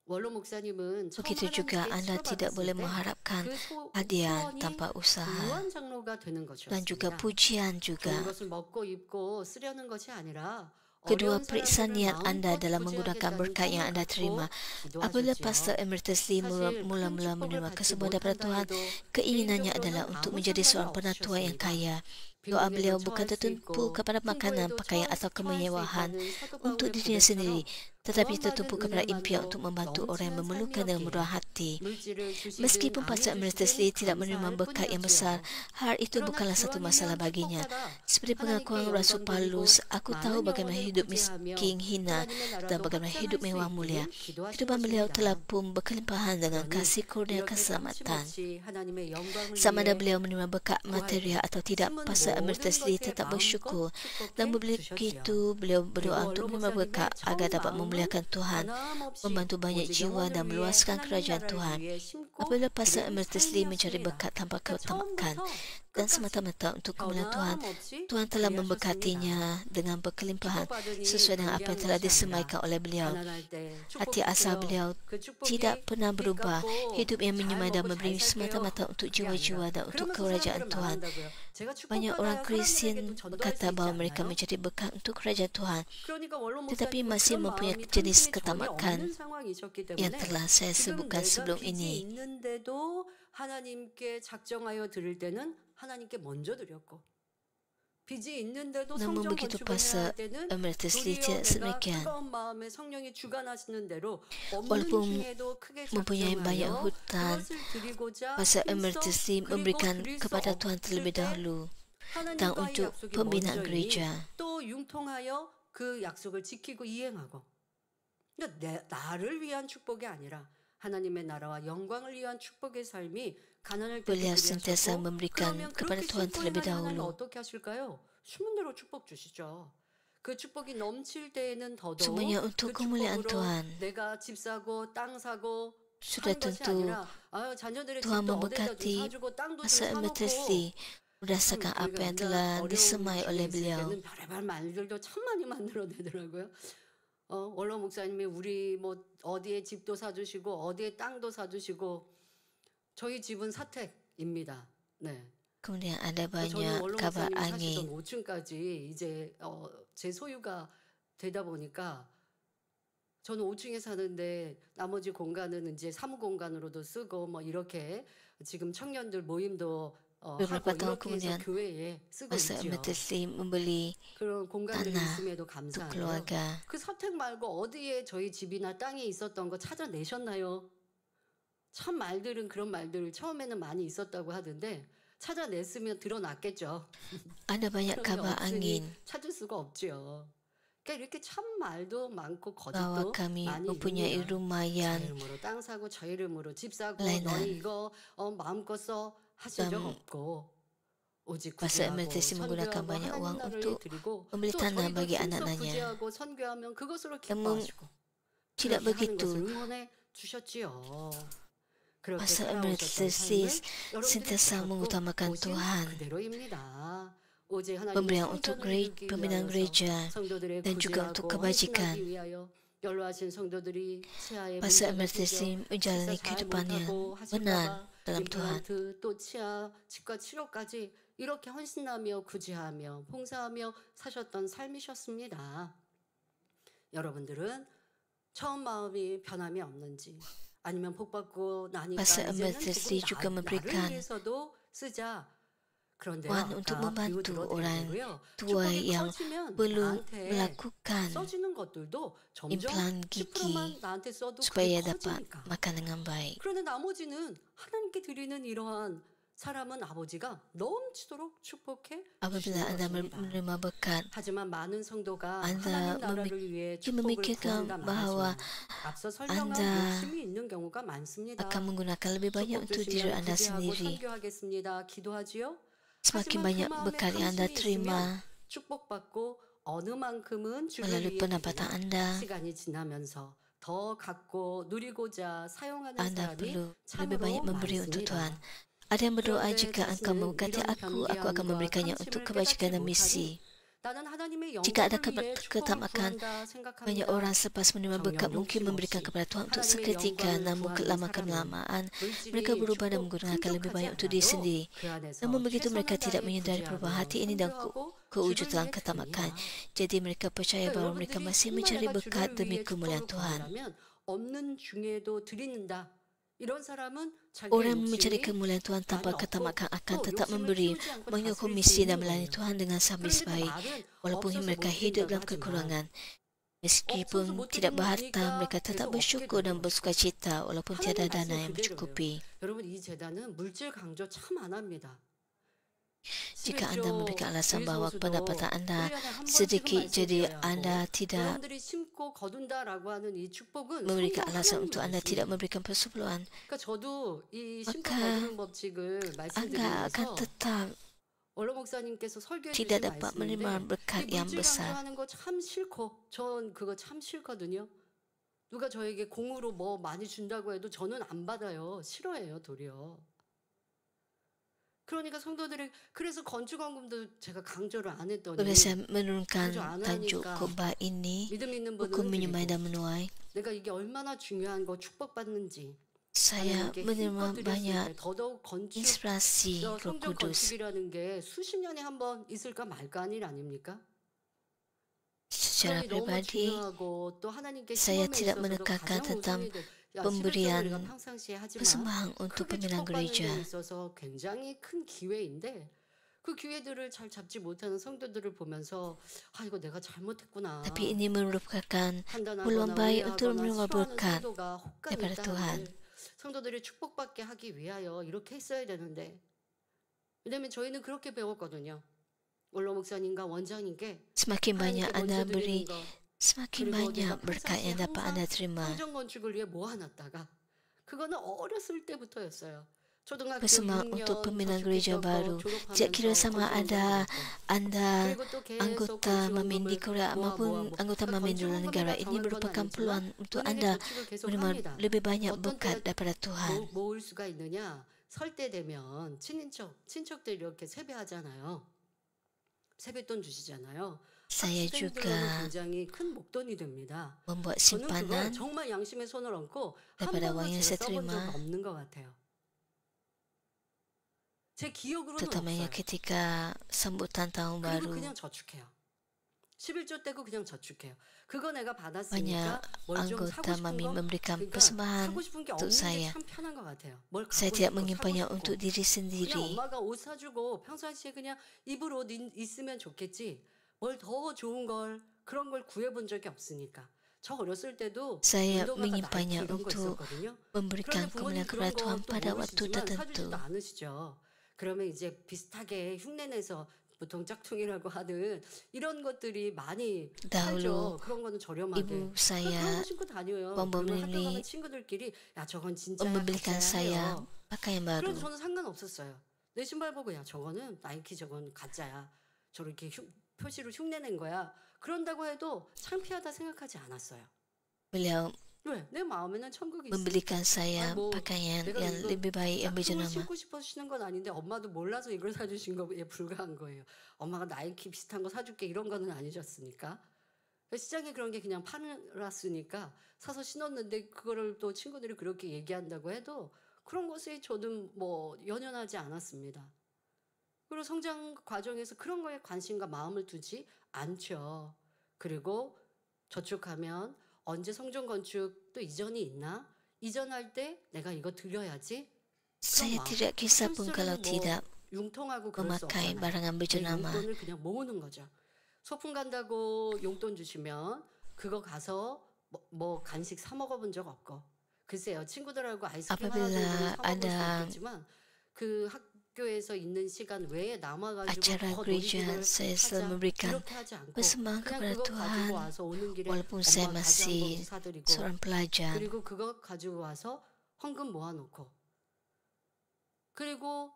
원로 목사님은 처음 Begitu juga 하나님께 anda tidak boleh 치료받았을 때 mengharapkan 그 hadiah 소원이 tanpa usaha 부유한 장로가 되는 dan juga 것이었습니다. pujian 좋은 juga. 것을 먹고 입고 쓰려는 것이 아니라 Kedua, 어려운 periksa 사람들을 niat anda 마음껏 dalam menggunakan 구제하겠다는 berkat yang 꿈을 anda terima. 갖고 Apabila Pastor 기도하셨지요. Emeritus Lee 사실 큰 mula-mula 축복을 menerima 받지 kesembuhan daripada 못한다 Tuhan, 해도 keinginannya adalah 개인적으로는 untuk 아무 menjadi 상관이 seorang penatua yang 없으셨습니다. kaya. Doa 빈곤에도 beliau bukan 처할 수 tertumpu 있고 kepada makanan, 풍부에도 pakaian atau 처할 수 kemewahan 있다는 사도 untuk 바울의 dirinya sendiri, 고백처럼 tetapi 구원받은 tertumpu kepada impian 은혜만으로 untuk membantu orang yang 넘치는 memerlukan dengan murah 삶이었기에 hati. 물질을 주시든 Meskipun 남이 Pastor Emeritus 주시든 Lee tidak menerima 감사할 berkat yang besar, 뿐이었지요. hal itu 그러나 bukanlah satu masalah 기왕이면 baginya. 축복하라. Seperti pengakuan 하나님께 Rasul 영광 돌리고 Paulus, aku tahu 많은 bagaimana 영혼을 hidup 구제하며 miskin, hina, 하나님의 dan 나라도 bagaimana 확장할 hidup 수 mewah mulia. 있기를 기도하신 Kehidupan beliau telah 것입니다. pun berkelimpahan dengan 그러니 kasih kurnia 이렇게 keselamatan. 깜심없이 하나님의 영광을 Sama ada 위해 beliau menerima berkat 구할 material 때 atau tidak, 숨은 Pastor 모든 Emeritus Lee 것에 tetap 마음껏 bersyukur. Dan 축복해 begitu 주셨지요. beliau 그리고 berdoa 원로 untuk menerima berkat 목사님의 agar 전 dapat 마음은 memuliakan Tuhan, 변함없이 membantu banyak 오직 jiwa dan 영혼을 위해 meluaskan 하나님 kerajaan 나라를 Tuhan. 위해 심고 Apabila Pastor 기르는 Emeritus Lee mencari 삶이었습니다. berkat tanpa 그러니까 ketamakan 처음부터 dan 끝까지 semata-mata untuk kemuliaan Tuhan, 변함없이 Tuhan telah 그리하셨습니다. memberkatinya dengan berkelimpahan 축복받으니 sesuai dengan apa yang telah 관대한 것이 disemaikan 아니라 oleh beliau. 가난할 때 Hati asal 축복했어요. beliau 그 축복이 tidak pernah 빚 berubah. 갚고 Hidup yang 잘 menyemai dan 먹고 잘 memberi 살게요. semata-mata untuk 그게 아니라 jiwa-jiwa dan untuk 그러면서 kerajaan 사람들은 Tuhan. 말한다고요. 제가 Banyak orang 축복받아야 Kristian 사람들에게도 전도할 수 berkata 있지 bahawa mereka 않나요? menjadi berkat untuk kerajaan Tuhan, 그러니까 원로 tetapi 목사님은 masih 그런 mempunyai 마음이 jenis 탐심이 전혀 ketamakan 없는 상황이셨기 yang 때문에 telah saya 지금 sebutkan 내가 sebelum 빚이 ini. 있는데도 하나님께 작정하여 드릴 때는 하나님께 먼저 드렸고 빚이 있는데도 Namun 성전 begitu 건축을 해야 Pastor 할 때는 Emeritus Lee 도리어 tidak 내가 sedemikian. 뜨거운 마음에 성령이 주관하시는 대로 없는 Walaupun 중에도 크게 mempunyai banyak 작정하여 hutan, 그것을 드리고자 Pastor 힘써 Emeritus Lee 그리고 memberikan 드릴 수 kepada Tuhan 없을 terlebih 때 dahulu dan 하나님과의 untuk 약속이 pembinaan 먼저이니 gereja. 또 융통하여 그 약속을 지키고 이행하고 그러니까 나를 위한 축복이 아니라 하나님의 나라와 영광을 위한 축복의 삶이 가난할 때도 Beliau sentiasa 그리하셨고 memberikan 그러면 kepada 그렇게 Tuhan terlebih 신부의 하나님 dahulu. 어떻게 하실까요? 숨은 대로 축복 주시죠. 그 축복이 넘칠 때에는 더더욱 Semuanya untuk 그 kemuliaan 축복으로 Tuhan. 내가 집 사고 땅 사고 Sudah 하는 것이 tentu 아니라 자녀들의 Tuhan 집도 어디다 좀 memberkati 사주고 땅도 좀 Pastor Emeritus 사놓고 Lee berdasarkan apa yang telah disemai oleh beliau. 때는 별의별 말들도 참 많이 만들어내더라고요. 원로 목사님이 우리 뭐 어디에 집도 사주시고 어디에 땅도 사주시고 저희 집은 사택입니다. 네, Kemudian ada 저는 banyak 원로 kabar 목사님이 사시던 angin. 5층까지 이제 제 소유가 되다 보니까 저는 5층에 사는데 나머지 공간은 이제 사무 공간으로도 쓰고 뭐 이렇게 지금 청년들 모임도 Beberapa 하고 tahun 이렇게 해서 kemudian, 교회에 쓰고 Pastor 있지요. Ahmad Taslim membeli 그런 공간들이 tanah 있음에도 untuk 감사하고요. keluarga. 그 사택 말고 어디에 저희 집이나 땅에 있었던 거 찾아내셨나요? 참 말들은 그런 말들 처음에는 많이 있었다고 하던데 찾아냈으면 드러났겠죠. Ada banyak 그런데 kabar 없으니 angin 찾을 수가 없지요. 그러니까 이렇게 참 말도 많고 bahwa 거짓도 kami 많이 mempunyai 있습니다. rumah 저 yang 이름으로 땅 사고 저 이름으로 집 사고 Lainan. 너희 이거 마음껏 써 하신 적 Dan 없고 오직 Pastor Ahmad 구제하고 Taslim menggunakan 선교하고 banyak 하나님 uang 나라를 untuk 드리고 membeli 또 tanah 저희도 bagi 힘써 anak-anaknya. 구제하고 선교하면 그것으로 Namun 기뻐하시고 tidak 그렇게 하는 것을 begitu. 응원해 주셨지요. 그렇게 Pastor Ahmad 살아오셨던 삶을 Taslim 여러분들이 sentiasa 보셨고 mengutamakan 보신 Tuhan, 그대로입니다. 오직 하나님의 pemberian untuk 성전을 이루기 pembinaan 위하여서 gereja, 성도들의 dan juga untuk 구제하고 헌신하기 kebajikan. 위하여 연로하신 성도들이 치아에 Pastor 문제가 Ahmad 생겨 Taslim 식사 menjalani 잘 kehidupan yang 못하고 benar 하실까봐 dalam Tuhan. 임플란트 또 치아 치과 치료까지 이렇게 헌신하며 구제하며 봉사하며 사셨던 삶이셨습니다. 여러분들은 처음 마음이 변함이 없는지 아니면 복 받고 나니까 Pastor 이제는 Ahmad Taslim 조금 juga 나를 memberikan 위해서도 쓰자. 그런데요, uang untuk 아까 비유 membantu 들었던 orang 대로요. tua 축복이 yang 커지면 perlu 나한테 melakukan 써지는 것들도 점점 implan gigi 10%만 나한테 써도 supaya 그게 dapat 커지니까. makan dengan baik. 그런데 나머지는 하나님께 드리는 이러한 사람은 아버지가 넘치도록 축복해 Apabila 주시는 Anda 것입니다. menerima berkat, 하지만 많은 성도가 Anda 하나님 나라를 위해 mungkin 축복을 memikirkan 구한다 bahwa 말하지만 앞서 설명한 Anda 욕심이 있는 경우가 많습니다. akan menggunakan lebih banyak 축복 untuk diri 주시면 Anda 구제하고 sendiri. 선교하겠습니다. 기도하지요. Semakin 하지만 그 banyak 마음에 berkat yang Anda 탐심이 terima 있으면 축복받고 어느 만큼은 주를 melalui 위해 pendapatan 드리나 Anda, 시간이 지나면서 더 갖고 누리고자 사용하는 Anda 사람이 perlu lebih 참으로 banyak memberi untuk Tuhan. 많습니다. Ada yang berdoa, 그런데 jika engkau 자신은 memberkati 이런 aku akan 변개함과 memberikannya untuk 탐심을 kebajikan 깨닫지 dan 못하니 misi. 나는 하나님의 Jika ada 영광을 위해 축복을 ketamakan, 구한다 banyak 생각합니다. orang selepas menerima berkat 정녕 mungkin 욕심 memberikan 없이 kepada Tuhan untuk 하나님의 seketika, 영광을 namun 구하는 kelama-kelamaan 사람은 mereka 물질이 berubah dan 축복 menggunakan lebih 풍족하지 banyak untuk diri 않아도 sendiri. 그 안에서 Namun begitu mereka 최선을 tidak 다해 menyadari perubahan 구제하고 hati ini dan 선교하고 주를 kewujudan 위해 ketamakan. 드립니다. Jadi mereka percaya 그러니까 bahawa mereka 여러분들이 masih 정말 mencari 내가 berkat 주를 demi 위해 kemuliaan 축복을 Tuhan. 구한다면 없는 중에도 드리는다. 이런 사람은 자기의 Orang yang mencari 욕심이 kemuliaan Tuhan tanpa 많이 없고 ketamakan akan 또 tetap 욕심을 memberi, 키우지 않고 menyokong 다스릴 수 misi 있는 dan melayani 거예요. Tuhan dengan habis 그런데 그 baik. 말은 Walaupun 없어서 mereka 못 hidup 드린다고 dalam 하지만 kekurangan, 없어서 meskipun 못 tidak 드리는 berharta, 거니까 mereka tetap 계속 bersyukur 얻게 dan 되는 bersuka cita walaupun tiada 하나님 dana 말씀 yang 그대로예요. mencukupi. 여러분 이 재단은 물질 강조 참 안 합니다. Jika anda memberikan alasan bahawa 일소수도 pendapatan anda 1년에 한 번씩은 sedikit, jadi 말씀드려야 anda 하고 tidak 여러분들이 심고 거둔다라고 하는 이 축복은 memberikan 성경 alasan 하나님 untuk anda tidak 말씀이에요. memberikan persepuluhan, 그러니까 저도 이 심고 maka 거두는 법칙을 anda akan 말씀드리면서 tetap 원로 목사님께서 설교해 tidak 주신 dapat menerima 말씀인데 berkat 이 yang 물질 besar. 강조하는 거 참 싫고 전 그거 참 싫거든요. 누가 저에게 공으로 뭐 많이 준다고 해도 저는 안 받아요. 싫어해요, 도리어. 그러니까 성도들이 그래서 건축원금도 제가 강조를 안 했더니 Bila saya menurunkan 강조 안 tajuk 하니까 khotbah ini, 믿음 있는 hukum 분은 menyumbang 드리고 dan menuai, 내가 이게 얼마나 중요한 거 축복받는지 saya 하나님께 menerima 힘껏 드렸을 banyak 때 더더욱 건축 inspirasi Roh 성전 Kudus. 건축이라는 게 수십 년에 한 번 있을까 말까 한 일 아닙니까? Secara 그러니 너무 pribadi, 중요하고 또 하나님께 saya 시험에 tidak 있어서도 menekankan 가장 tentang 우선이 될 pemberian 11절을 우리가 평상시에 하지만 persembahan untuk 크게 pembinaan 축복받는 데 gereja. 있어서 굉장히 큰 기회인데 그 기회들을 잘 잡지 못하는 성도들을 보면서 아 이거 내가 잘못했구나. Tapi ini merupakan peluang 판단하거나 baik untuk 오해하거나 menerima 싫어하는 berkat 성도가 혹간 daripada 있다 Tuhan. 한들 성도들이 축복받게 하기 위하여 이렇게 했어야 되는데 왜냐면 저희는 그렇게 배웠거든요. 원로 목사님과 원장님께 Semakin banyak 하나님께 anda 먼저 beri, 드리는 거 semakin 그리고 banyak 내가 berkat 평상시에 yang dapat anda 항상 terima. 성전 건축을 위해 모아놨다가 그거는 어렸을 때부터였어요. 초등학교 Persembahan 6년 untuk pembinaan gereja 저축했던 거 baru. Tidak kira 졸업하면서 sama 건축원금 ada 받았고 anda 그리고 또 계속 anggota Mamin di 건축원금을 Korea maupun anggota 그러니까 Mamin di luar negara. 건축원금이라 Ini 정한 건 merupakan 아니지만 peluang untuk 은행에 anda 저축을 계속 menerima 합니다. lebih banyak 어떤 berkat 때가 daripada Tuhan. 모을 수가 있느냐? 설 때 되면 친척들 이렇게 세배하잖아요. 세뱃돈 주시잖아요. Saya 학생들로는 juga 굉장히 큰 목돈이 됩니다. membuat 저는 그걸 simpanan 정말 양심에 손을 얹고 한 daripada 번도 wang yang 제가 saya 써본 적 terima. 없는 것 같아요. 제 기억으로는 Terutamanya 없어요. ketika sambutan tahun 그리고 baru, 그냥 저축해요. 11조 떼고 그냥 저축해요. 그거 내가 banyak 받았으니까 뭘 좀 사고 anggota 싶은 mami 거, memberikan 그러니까 persembahan 사고 싶은 게 untuk 없는 게 saya. 참 편한 것 같아요. 뭘 Saya 갖고 tidak 싶고 사고 menyimpannya untuk 싶고. diri 그냥 sendiri. 엄마가 옷 사주고 평상시에 그냥 입을 옷 있으면 좋겠지. 뭘 더 좋은 걸 그런 걸 구해본 적이 없으니까. 저 어렸을 때도 Saya 운동화가 나이키 menyimpannya 이런 거 untuk 있었거든요. memberikan 그런데 부모님 kemuliaan 그런 kepada Tuhan 거 또 pada waktu 모르시지만 tertentu. 사주지도 않으시죠. 그러면 이제 비슷하게 흉내내서 보통 짝퉁이라고 하는 이런 것들이 많이 Dahulu 팔죠. 그런 거는 저렴하게. ibu 그런 saya 거 신고 다녀요. 그러면 학교 가면 membeli 친구들끼리 야 저건 진짜야 membelikan 가짜야 saya 해요. pakaian 그래도 baru. 저는 상관없었어요. 내 신발 보고 야 저거는 나이키 저건 가짜야. 저렇게 표시로 흉내낸 거야. 그런다고 해도 창피하다 생각하지 않았어요. Beliau 왜? 내 마음에는 천국이 있으니까. membelikan saya 뭐 pakaian 내가 yang 이거 lebih baik yang 짝퉁을 berjenama. 신고 싶어서 신은 건 아닌데 엄마도 몰라서 이걸 사주신 거에 불과한 거예요. 엄마가 나이키 비슷한 거 사줄게 이런 거는 아니셨으니까. 시장에 그런 게 그냥 팔았으니까 사서 신었는데 그거를 또 친구들이 그렇게 얘기한다고 해도 그런 것에 저는 뭐 연연하지 않았습니다. 그리고 성장 과정에서 그런 거에 관심과 마음을 두지 않죠. 그리고 저축하면 언제 성전 건축 또 이전이 있나? 이전할 때 내가 이거 드려야지. 그런 Saya 마음. tidak kisah pun kalau 한술에는 뭐 tidak 융통하고 그럴 수 memakai 없잖아요. barangan 내 berjenama. 용돈을 그냥 모으는 거죠. 소풍 간다고 용돈 주시면 그거 가서 뭐 간식 사 먹어본 적 없고. 글쎄요. 친구들하고 아이스크림 하나 Apabila 정도는 사 먹을 수 ada 있겠지만 그 학교에서 있는 시간 외에 남아가지고 acara 더 gereja, 놀이기를 saya selalu 하자 memberikan 이렇게 하지 않고 persembahan 그냥 kepada 그거 가지고 Tuhan 와서 오는 길에 walaupun saya 엄마 과자 한 masih 봉지 사드리고 seorang pelajar. 그리고 그거 가지고 와서 헌금 모아놓고 그리고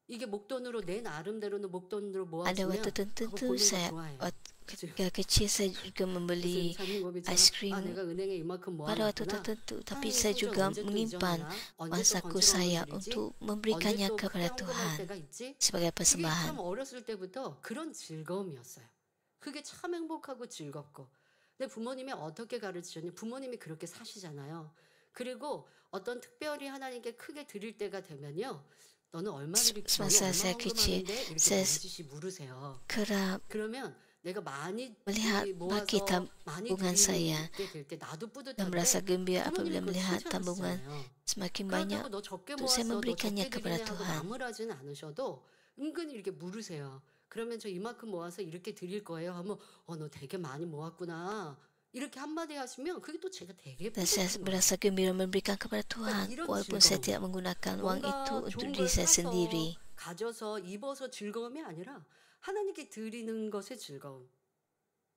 이게 목돈으로 내 나름대로는 목돈으로 Ada waktu 모아주면 그거 tertentu 보는 거 saya 좋아해요. 그죠? ketika kecil saya juga 무슨 membeli 장민고비처럼 ice cream 내가 은행에 이만큼 pada waktu 모아놨구나. tertentu, tapi 하나님 saya 성전 juga 언제 또 menyimpan 이전하나? 언제 또 mangsaku 건축을 saya 드리지? untuk 언제 memberikannya 또 크게 kepada 헌금할 Tuhan 때가 있지? sebagai 이게 참 persembahan. 어렸을 때부터 그런 즐거움이었어요. 그게 참 행복하고 즐겁고. 근데 부모님이 어떻게 가르치셨냐? 부모님이 그렇게 사시잖아요. 그리고 어떤 특별히 하나님께 크게 드릴 때가 되면요. 너는 얼마 드릴 너는 Semasa 얼마 saya kecil, 헌금하는데 이렇게 saya 넌지시 물으세요. kerap 그러면 내가 많이 melihat bagi 모아서 많이 tabungan saya 드리게 될 때 나도 dan merasa 뿌듯한데 gembira 부모님이 apabila 그걸 melihat 쓰지 tabungan 않았어요. semakin banyak 그렇다고 너 적게 untuk saya 모았어, 너 memberikannya 적게 kepada 드리네 하고 Tuhan. 나무라지는 않으셔도 은근히 이렇게 물으세요. 그러면 저 이만큼 모아서 이렇게 드릴 거예요 하면 너 되게 많이 모았구나. 이렇게 한마디 하시면 그게 또 제가 되게 Dan saya 뿌듯한 거예요. merasa gembira memberikan kepada Tuhan 이런 walaupun saya 즐거움. tidak menggunakan wang itu 뭔가 untuk 좋은 diri 걸 saya 사서 sendiri. 가져서 입어서 즐거움이 아니라 하나님께 드리는 것의 즐거움.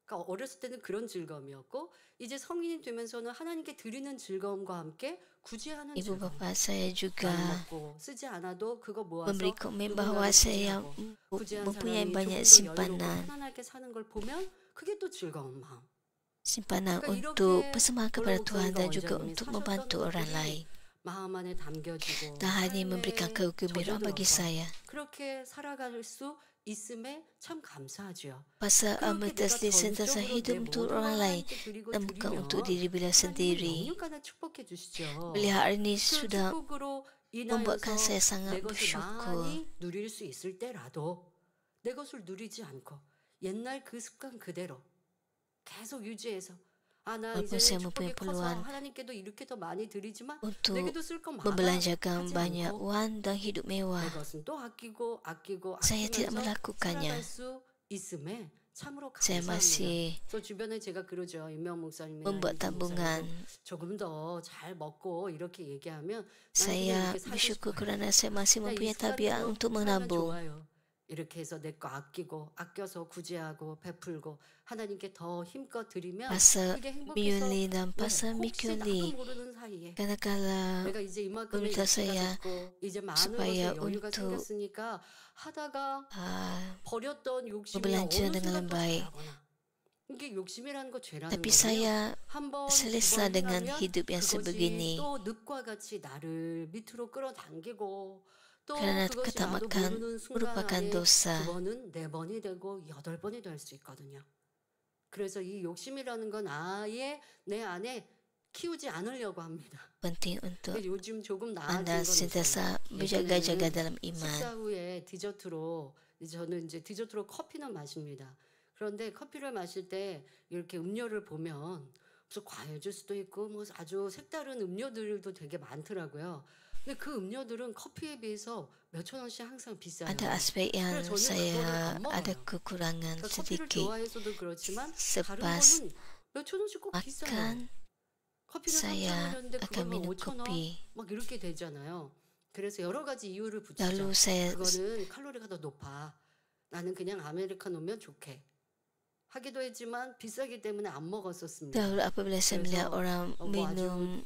그러니까 어렸을 때는 그런 즐거움이었고 이제 성인이 되면서는 하나님께 드리는 즐거움과 함께 구제하는 Ibu 즐거움. bapa saya juga 많이 먹고 쓰지 않아도 그거 모아서 memberi komen 누군가를 bahawa saya 구제하고 yang 구제한 mempunyai 사람이 banyak 조금 더 여유롭고 simpanan 편안하게 사는 걸 보면 그게 또 즐거운 마음. simpanan 그러니까 untuk 이렇게 persembahan 본로 kepada Tuhan 목사님과 dan juga 원장님이 untuk 사셨던 membantu orang lain. 것들이 마음 안에 담겨지고 Dan hal ini memberikan 삶에 kegembiraan bagi 젖어들어서 saya. 그렇게 살아갈 수 있음에 참 감사하죠. Pasal 그렇게 amat 내가 sentiasa 전적으로 hidup 내 untuk 모든 orang 걸 lain 하나님께 드리고 dan bukan 드리면 untuk diri bila 하나님은 sendiri. 영육간에 축복해 주시죠. Beliau hari ini 그 sudah 축복으로 membuatkan 인하여서 saya sangat 내 것을 bersyukur. 많이 누릴 수 있을 때라도 내 것을 누리지 않고 옛날 그 습관 그대로 계속 유지해서 나 Walaupun 이제는 saya 축복이 mempunyai 커서 peluang 하나님께도 이렇게 더 많이 드리지만 untuk 내게도 쓸 거 많아 membelanjakan 하지 banyak 않고 wang dan hidup 내 mewah. 것은 또 아끼고 Saya tidak 아끼면서 melakukannya. 살아갈 수 있음에 참으로 Saya 감사합니다. masih 저 주변에 제가 그러죠. 임명 목사님이나 membuat 이준 tabungan. 목사님도 조금 더 잘 먹고 이렇게 얘기하면 난 그냥 Saya 이렇게 살고 bersyukur 싶어요. kerana saya masih 나 이 mempunyai tabiat 습관대로 untuk 살면 menabung. 좋아요. 이렇게 해서 내 거 아껴서 구제하고 베풀고 하나님께 더 힘껏 드리면 Pasal 그게 행복해서 Miuli dan 왜 pasal 혹시 나도 Mikuli. 모르는 사이에 Kadang-kala 내가 이제 이만큼의 meminta 육체가 saya 됐고 이제 많은 supaya 것에 여유가 untuk 생겼으니까 하다가 berbelanja 버렸던 욕심이 어느 dengan 순간 또 baik. 자라거나 이게 욕심이라는 거 죄라는 Tapi 거거든요. saya 한 번, selesa 두번 dengan 행하면 hidup yang 그것이 sebegini 또 늪과 같이 나를 밑으로 끌어당기고 또 kerana 그것이 나도 ketamakan 모르는 순간 merupakan 안에 dosa. 2번은 4번이 되고 8번이 될 수 있거든요. 그래서 이 욕심이라는 건 아예 내 안에 키우지 않으려고 합니다. Penting untuk 근데 요즘 조금 Anda 나아진 건 있어요. sentiasa berjaga-jaga dalam iman. 식사 후에 디저트로 저는 이제 디저트로 커피는 마십니다. 그런데 커피를 마실 때 이렇게 음료를 보면 무슨 과일 주스도 있고 뭐 아주 색다른 음료들도 되게 많더라고요. 근데 그 음료들은 커피에 비해서 몇천 원씩 항상 비싸요. Ada aspek yang 그래서 저는 saya 그거를 안 ada 먹어요. kekurangan 그러니까 커피를 sedikit. 좋아해서도 그렇지만 다른 Selepas 거는 몇천 원씩 꼭 비싸요. makan, 커피는 saya 3,000원이었는데 akan 그걸 막 minum 5,000원 kopi. 막 이렇게 되잖아요. 그래서 여러 가지 이유를 붙이죠. Lalu saya 그거는 칼로리가 더 높아. 나는 그냥 아메리카노면 좋게. 하기도 했지만 비싸기 때문에 안 먹었었습니다. dahulu apabila saya melihat 그래서 orang 뭐 아주 minum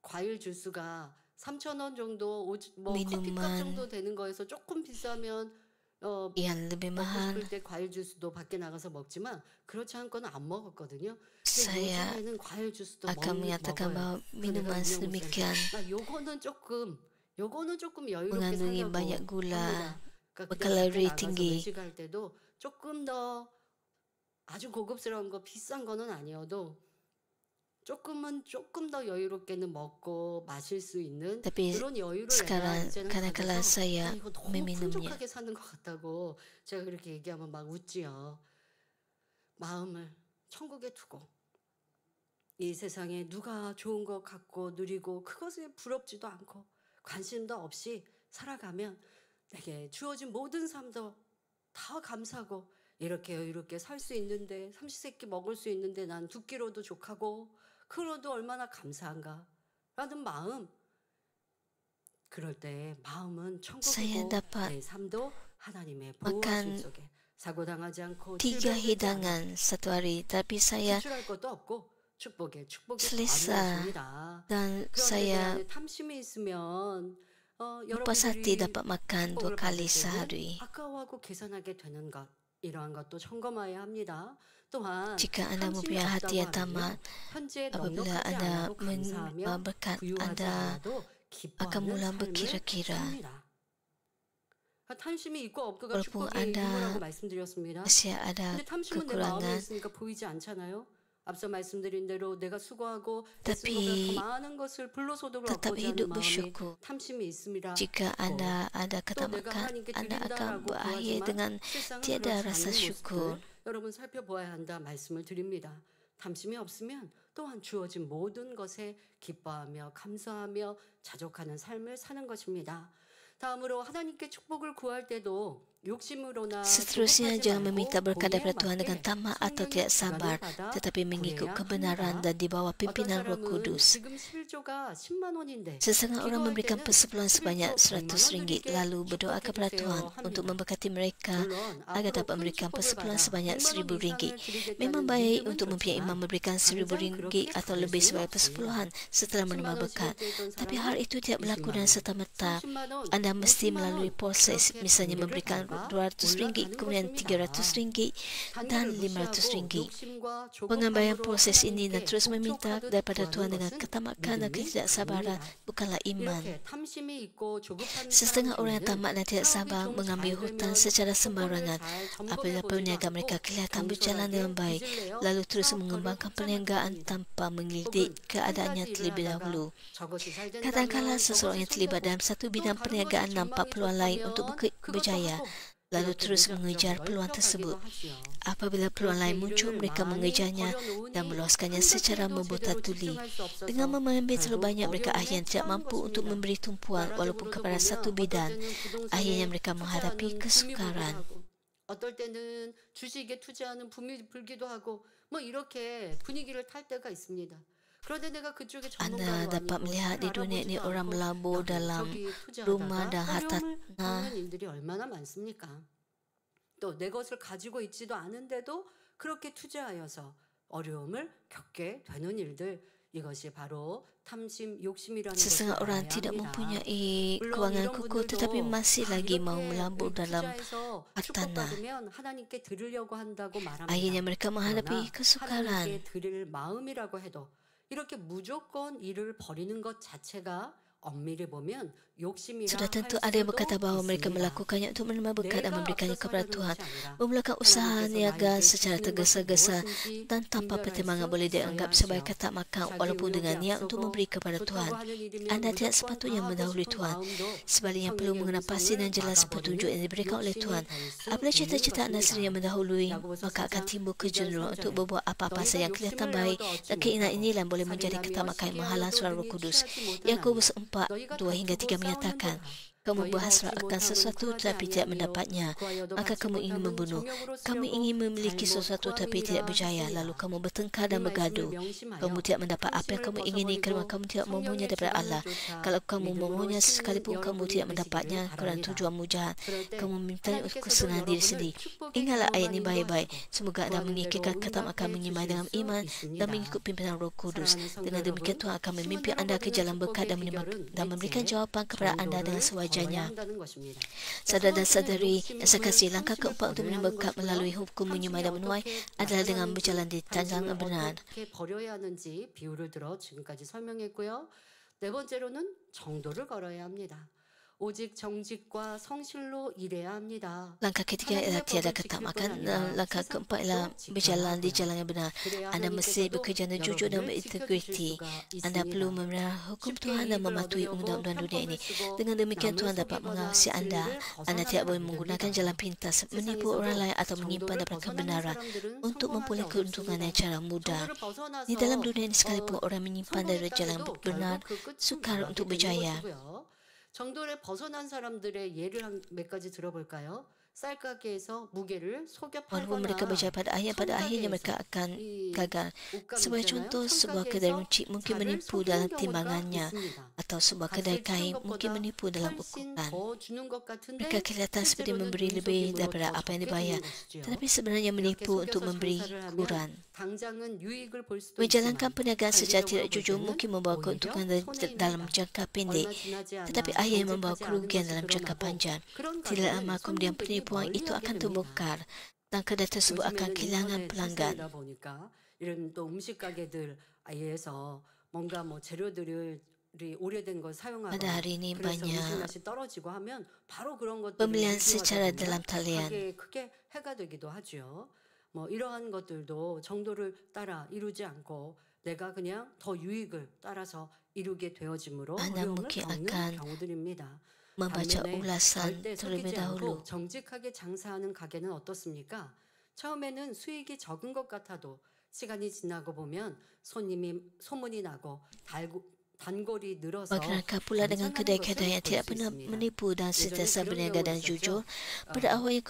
과일 주스가 3,000원 정도 뭐 커피값 minuman 정도 되는 거에서 조금 비싸면 yang lebih 먹고 mahal, 싶을 때 과일 주스도 밖에 나가서 먹지만 그렇지 않고는 안 먹었거든요. 근데 saya 요즘에는 과일 주스도 akan menyatakan 먹어요. bahawa 그래서 내가 minuman 음료 sedemikian 나 요거는 조금 여유롭게 mengandungi 살려고 banyak gula, 합니다. 그러니까 그냥 밖에 berkalori 나가서 tinggi. 외식할 때도 조금 더 아주 고급스러운 거 비싼 거는 아니어도 조금 더 여유롭게는 먹고 마실 수 있는 Tapi 그런 여유를 내가 sekarang 이제는 kadang-kala 가져서 saya 이거 너무 meminumnya. 풍족하게 사는 것 같다고 제가 그렇게 얘기하면 막 웃지요. 마음을 천국에 두고 이 세상에 누가 좋은 거 갖고 누리고 그것에 부럽지도 않고 관심도 없이 살아가면 내게 주어진 모든 삶도 다 감사하고 이렇게 여유롭게 살 수 있는데 삼시세끼 먹을 수 있는데 난 두 끼로도 족하고 그러도 얼마나 감사한가 라는 마음. 그럴 때 마음은 Saya 천국이고 dapat 내 삶도 하나님의 makan 보호하심 속에 사고당하지 않고 3 질병되지 않아 hidangan satu hari, tapi saya 지출할 것도 없고 축복에 축복이 selesa 더하십니다. dan 그런데 내 saya 안에 탐심이 있으면 puas hati 여러분들이 dapat makan 2 축복을 kali 받을 때는 sehari. 아까워하고 계산하게 되는 것 이러한 것도 점검해야 합니다. 또한 Jika anda 탐심이 mempunyai hati yang 없다고 tamat, 하면요 현재 apabila 넉넉하지 anda 않아도 감사하며 menerima berkat, 부유하지 anda 않아도 akan 기뻐하는 mula 삶을 berkira-kira. 삽니다. 탐심이 있고 없고가 Walaupun 축복의 이유라고 anda 말씀드렸습니다. masih ada 근데 탐심은 내 마음에 kekurangan, 있으니까 보이지 않잖아요. 앞서 말씀드린 대로 내가 수고하고 애쓴 것보다 tapi 더 많은 것을 불로소득을 tetap 얻고자 하는 hidup 마음이 bersyukur. 탐심이 있음이라 Jika 했고 anda ada 또 내가 ketamakan, 하나님께 anda akan 드린다라고 berakhir 구하지만 dengan 실상은 tiada 그렇지 rasa 않는 syukur. 모습들 여러분 살펴보아야 한다 말씀을 드립니다. 탐심이 없으면 또한 주어진 모든 것에 기뻐하며 감사하며 자족하는 삶을 사는 것입니다. 다음으로 하나님께 축복을 구할 때도 욕심으로나 Seterusnya, 조급하지 jangan 말고 meminta berkat 공의에 daripada Tuhan dengan 맞게 tamak atau 성령의 tidak 주관을 sabar, 받아 tetapi mengikut 구해야 kebenaran 합니다. dan di bawah 어떤 pimpinan Roh 사람은 Kudus. 지금 11조가 10만 원인데 Sesetengah orang 기도할 memberikan 때는 persepuluhan sebanyak 11조 100만 원 RM100 드리게 lalu berdoa kepada 축복해 Tuhan 주세요 untuk 합니다. memberkati mereka 물론 agar 앞으로 dapat 큰 memberikan 축복을 persepuluhan 받아 sebanyak 100만 원 RM1,000. 이상을 Memang 드리겠다는 baik 믿음은 untuk mempunyai imam 좋지만 memberikan 당장 RM1,000 그렇게 atau 받을 lebih 수는 sebagai 없습니다. persepuluhan setelah 10만 menerima 원씩을 berkat. 떼던 Tapi hal 사람은 itu tidak berlaku 20만 dengan 원, serta-merta. 30만 원, Anda mesti 50만 melalui 원 proses, 그렇게 misalnya 단계를 memberikan 밟아 RM200, 올라가는 kemudian 것입니다. RM300 dan 단계를 무시하고 RM500. 욕심과 Pengabaian 조급함으로 proses ini dan 하나님께 terus meminta 독촉하듯 daripada 구하는 Tuhan dengan 것은 ketamakan dan 믿음이 ketidaksabaran 아닙니다. bukanlah iman. 이렇게 탐심이 있고 조급한 사람 Setengah orang yang 중에는 tamat dan tidak 사업이 sabar 좀 mengambil 잘 hutang 되면 secara 조건을 sembarangan. 잘 Apabila 점검해 보지도 perniagaan mereka 않고 kelihatan berjalan 경솔하게 dengan baik, 빚을 내어 lalu terus 사업터를 mengembangkan 확장하기도 perniagaan 합니다. tanpa 혹은 mengelidik 한 keadaannya 가지 일을 terlebih 하다가 dahulu. 저것이 잘 Kadang-kala 된다면 seseorang 저것이 yang terlibat 손대고 dalam satu 또 bidang 다른 것이 perniagaan nampak 전망이 peluang lain untuk 좋다면 그것도 berjaya, 하고 lalu 이렇게 terus 무작정 mengejar peluang 넓혀가기도 tersebut. 하지요. Apabila peluang 그렇게 lain muncul, 일을 mereka 많이 mengejarnya dan 벌여놓으니 meluaskannya 한 secara 가지에도 membuta-tuli. 제대로 집중할 수 없어서 Dengan mengambil terlalu 결국 banyak, mereka 어려움에 akhirnya tidak 처하는 mampu untuk 것입니다. memberi tumpuan walaupun 나라적으로도 kepada 보면 satu 어떨 bidang. 때는 Akhirnya 부동산에 mereka menghadapi 투자하는 kesukaran. 부미불기도 하고 어떨 때는 주식에 투자하는 부미불기도 하고 뭐 이렇게 분위기를 탈 때가 있습니다. 그런데 내가 그쪽에 Anda 전문가도 dapat 아니고 melihat 잘 di dunia ini 알아보지도 orang 않고 melabur dalam 여기저기 rumah 투자하다가 dan harta 어려움을 tanah. 겪는 일들이 얼마나 많습니까? 또 내 것을 가지고 있지도 않은데도 그렇게 투자하여서 어려움을 겪게 되는 일들 이것이 바로 탐심, 욕심이라는 것을 Setengah orang 알아야 tidak 합니다. mempunyai 물론 kewangan 이런 kukuh tetapi 분들도 masih 다 lagi mau 이렇게 melabur dalam 투자해서 hartanah. 축복받으면 하나님께 드리려고 한다고 말합니다. Akhirnya mereka menghadapi 그러나 kesukaran. 하나님께 드릴 마음이라고 해도 이렇게 무조건 일을 버리는 것 자체가 엄밀히 보면 욕심이라 Sudah 할 tentu ada yang berkata 수도 bahawa mereka 있습니다. melakukannya untuk menerima berkat dan 내가 memberikannya kepada 앞서서 Tuhan, 하는 것이 아니라 memulakan usaha 하나님께서 niaga 나에게 secara 주시는 것이 tergesa-gesa 무엇인지 dan tanpa 분별할 pertimbangan 수 boleh 있어야 dianggap 하시오. sebagai kata makan 자기 walaupun 의욕이 dengan niat untuk 앞서고 memberi kepada Tuhan. 좋다고 하는 일이면 Anda tidak 무조건 sepatutnya 다 하고 mendahului 싶은 Tuhan. 마음도 Sebaliknya perlu 성령의 mengenal pasti dan 음성을 jelas petunjuk yang 막아버리는 diberikan oleh 욕심이 Tuhan. 될 수 Apabila 있는 cita-cita anda sendiri yang 것입니다. mendahului, 야고보서 maka akan 4장 timbul 2절 kecenderungan untuk 3절에 berbuat apa-apa saja yang 너희가 kelihatan 욕심을 baik 내어도 얻지 dan keinginan 못하고 inilah boleh menjadi 살인하며 kata makan yang menghalang 시기하여도 suara Roh 능히 Kudus. 취하지 못하나니 Yakobus 4, 너희가 2 hingga 3 다투고 menyatakan, 싸우는도다. kamu 너희가 berhasrat 얻지 akan 못함은 sesuatu 구하지 tetapi tidak 아니하며 mendapatnya, 구하여도 maka 받지 kamu ingin 못함은 membunuh. 정욕으로 Kamu 쓰려고 ingin memiliki 잘못 sesuatu tapi tidak 구함이니라 berjaya, lalu 했습니다. kamu bertengkar 이 dan 말씀을 bergaduh. 명심하여 Kamu tidak mendapat apa yang 탐심을 kamu ingini kerana 벗어버리고 kamu tidak memohonnya 성령의 daripada Allah. 주관을 Kalau 쫓아 kamu 믿음으로 memohonnya 심는 sekalipun kamu 여러분이 tidak 되시기를 mendapatnya kerana 바랍니다. tujuanmu jahat. 그럴 때 Kamu minta untuk 하나님께서도 kesenangan diri 여러분을 sendiri. 축복의 Ingatlah ayat ini 기업만 baik-baik. 인도하시고 Semoga anda 구하는 대로 mengikirkan kata makan 응답해 menyimak 주실 dengan 수 iman dan 있습니다. mengikut pimpinan Roh Kudus. 사랑하는 성도 Dengan demikian 여러분, Tuhan akan memimpin 힘을 anda ke 잃어버리는 jalan berkat dan 축복의 비결은 memberikan 넷째, jawapan kepada anda dengan 정도를 걸어야 sewajarnya. 한다는 것입니다. Saudara dan 첫 번째는 saudari 욕심을 yang saya kasih, langkah 탐심을 keempat untuk 버려야 menerima 하는 berkat 것이고요. melalui hukum menyemai dan menuai 탐심이 adalah dengan 어떻게 berjalan di jalan 탐심을 yang benar. 어떻게 버려야 하는지 비유를 들어 지금까지 설명했고요. 네 번째로는 정도를 걸어야 합니다. 오직 정직과 성실로 일해야 합니다. Langkah ketiga ialah tiada ketamakan dan langkah keempat ialah berjalan di jalan yang benar. Anda mesti bekerja dengan jujur dan berintegriti. Anda perlu memelihara hukum Tuhan dan mematuhi undang-undang dunia ini. Dengan demikian Tuhan dapat mengawasi anda. Anda tidak boleh menggunakan jalan pintas, menipu orang lain atau menyimpan daripada kebenaran untuk memperoleh keuntungan dengan cara mudah. Di dalam dunia ini sekalipun orang menyimpan dari jalan yang benar, sukar untuk berjaya. 정도를 벗어난 사람들의 예를 몇 가지 들어볼까요? 쌀가게에서 무게를 속여 Walaupun mereka berjaya pada akhirnya mereka akan gagal. Sebagai contoh, sebuah kedai runcit mungkin menipu dalam timbangannya atau sebuah kedai kain mungkin menipu dalam ukuran. Mereka kelihatan seperti memberi lebih daripada apa yang dibayar, tetapi sebenarnya menipu untuk memberi kurang. Menjalankan perniagaan secara tidak jujur mungkin membawa keuntungan dalam jangka pendek, tetapi akhirnya membawa kerugian dalam jangka panjang. Tidak lama kemudian penipuan itu akan terbongkar dan kedai tersebut akan kehilangan pelanggan. 이런 또 음식 가게들에서 뭔가 뭐 재료들을 오래된 걸 사용하거나 Pada hari ini 그래서 음식 banyak 맛이 떨어지고 하면 바로 그런 것들이 pembelian 유지하다 secara 보면 dalam talian. 가게에 크게 해가 되기도 하죠. 뭐 이러한 것들도 정도를 따라 이루지 않고 내가 그냥 더 유익을 따라서 이루게 되어짐으로 Anda 어려움을 mungkin 겪는 akan 경우들입니다. membaca 반면에 ulasan 절대 terlebih 속이지 dahulu. 않고 정직하게 장사하는 가게는 어떻습니까? 처음에는 수익이 적은 것 같아도 시간이 지나고 보면 소문이 나고 단골이 늘어서 Bagaimanakah pula dengan kedai-kedai yang tidak pernah menipu dan sentiasa berniaga dan jujur? Pada awalnya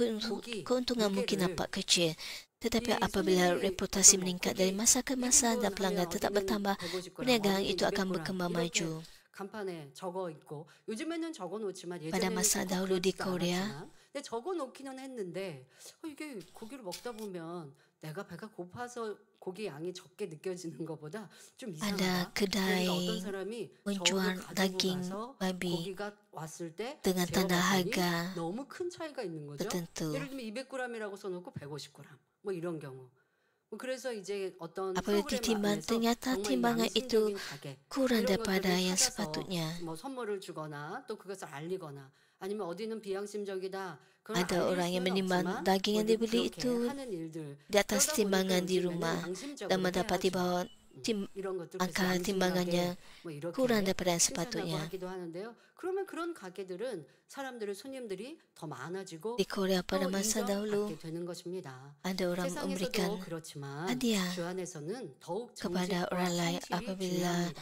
keuntungan mungkin nampak kecil, tetapi apabila reputasi meningkat dari masa ke masa dan pelanggan tetap bertambah, perniagaan itu akan berkembang maju. 간판에 적어 있고 요즘에는 적어 놓지만 Pada 예전에는 masa 꼭 dahulu di 그렇지도 Korea, 않았지만 근데 적어 놓기는 했는데 이게 고기를 먹다 보면 내가 배가 고파서 고기 양이 적게 느껴지는 것보다 좀 ada 이상하다. kedai 그러니까 어떤 사람이 menjual 저걸 가지고 daging 가서 babi 고기가 왔을 때 dengan 재어 tanda 봤더니 harga 너무 큰 차이가 있는 거죠. tertentu. 예를 들면 200g이라고 써놓고 150g 뭐 이런 경우. 그래서 이제 어떤 Apabila 프로그램 ditimbang, 안에서 ternyata 정말 timbangan itu 양심적인 가게 kurang 이런 daripada 것들을 yang 찾아서 sepatutnya. 뭐 선물을 주거나 또 그것을 알리거나 아니면 어디는 비양심적이다. 그건 Ada 알릴 orang yang 수는 menimbang 없지만 daging yang 뭐든 dibeli 그렇게 itu 하는 일들. di atas 그러다 보니까 timbangan di 요즘에는 rumah 양심적으로 dan mendapati 해야죠. bahawa 이런 것들 angka 그래서 timbangannya 양심하게 뭐 이렇게 kurang daripada yang 생산하고 sepatutnya. 하기도 하는데요. 그러면 그런 가게들은 손님들이 더 많아지고 Di Korea 또 pada masa dahulu 인정받게 되는 것입니다. ada orang memberikan 세상에서도 그렇지만 hadiah 주 안에서는 더욱 kepada 정직과 orang lain 성실이 apabila 중요합니다.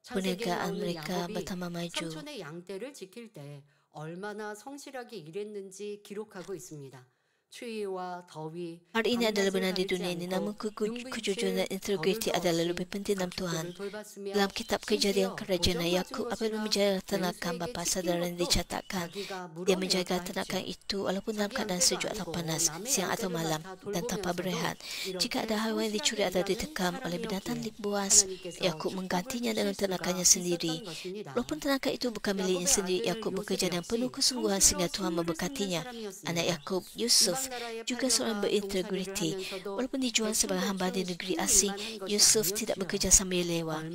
창세기에 perniagaan 나오는 mereka 야곱이 bertambah maju. 삼촌의 양떼를 지킬 때 얼마나 성실하게 일했는지 기록하고 있습니다. 추위와 더위, Hal ini adalah 밤낮을 benar di 가리지 dunia ini, 않고 namun kejujuran dan integriti 눈부신 adalah 겨울도 lebih penting dalam 없이 Tuhan. 가족들을 돌봤으며 Dalam kitab Kejadian 심지어 Kerajaan 보정 Yakub, 맞은 apabila 것이나 menjaga ternakan 맹수에게 bapa 지킨 saudara yang 것도 dicatatkan, 자기가 dia 물어내었다 menjaga 했죠. ternakan itu walaupun dalam 자기 keadaan 양떼도 sejuk atau 아니고 panas, 남의 siang atau 양떼를 malam, 맡아 dan tanpa 돌보면서도 berehat. Jika 이렇게 ada haiwan yang dicuri atau 성실하게 ditekam 일하는 oleh binatang 사람이었기에 buas, 하나님께서 Yakub menggantinya 축복을 dengan 주실 수가 ternakannya sendiri. 있었던 것입니다. Walaupun ternakan itu bukan miliknya 야곱의 sendiri, 아들 Yakub bekerja 요셉 dengan penuh 역시 kesungguhan sehingga 성실로 Tuhan 선물을 memberkatinya. 쏟는 Anak 사람이었습니다. Yakub, Yusuf Yusuf juga seorang berintegriti. Walaupun dijual sebagai hamba di negeri asing, Yusuf tidak bekerja sambil lewat.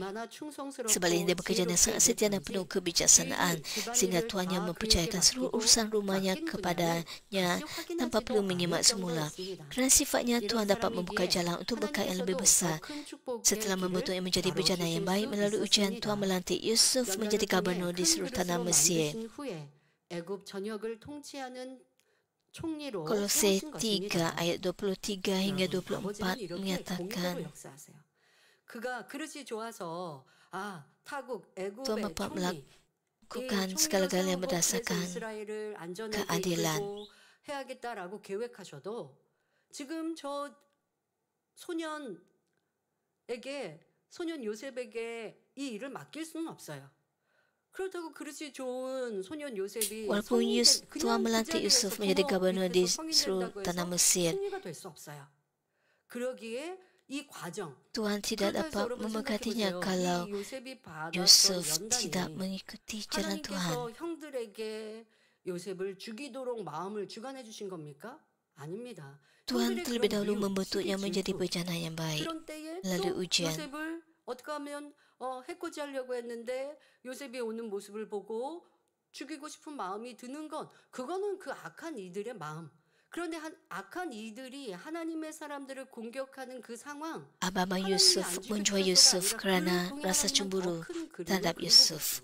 Sebaliknya, dia bekerja dengan sangat setia dan penuh kebijaksanaan, sehingga tuannya mempercayakan seluruh urusan rumahnya kepadanya tanpa perlu menyimak semula. Kerana sifatnya, Tuhan dapat membuka jalan untuk berkat yang lebih besar. Setelah membentuknya menjadi bejana yang baik melalui ujian, Tuhan melantik Yusuf menjadi gubernur di seluruh tanah Mesir. Kolose 3 ayat 23 hingga 24 menyatakan, Tuhan bapa melakukan segala-galanya berdasarkan keadilan. 지금 저 소년 요셉에게 이 일을 맡길 수는 없어요. 그렇다고 그릇이 좋은 소년 요셉이 Walaupun Tuhan melantik Yusuf menjadi gubernur di seluruh tanah Mesir, 승리가 될 수 없어요. 그러기에 이 과정 Tuhan tidak dapat memberkatinya kalau Yusuf tidak mengikuti jalan Tuhan. 하나님께서 형들에게 요셉을 죽이도록 마음을 주관해 주신 겁니까? 아닙니다. Tuhan terlebih dahulu membentuknya menjadi bejana yang baik 그런 때에 melalui 또 ujian. 요셉을 어떻게 하면 해코지하려고 했는데 요셉이 오는 모습을 보고 죽이고 싶은 마음이 드는 건 그거는 그 악한 이들의 마음. 그런데 악한 이들이 하나님의 사람들을 공격하는 그 상황. Abang Yusuf menjual Yusuf kerana rasa cemburu terhadap Yusuf.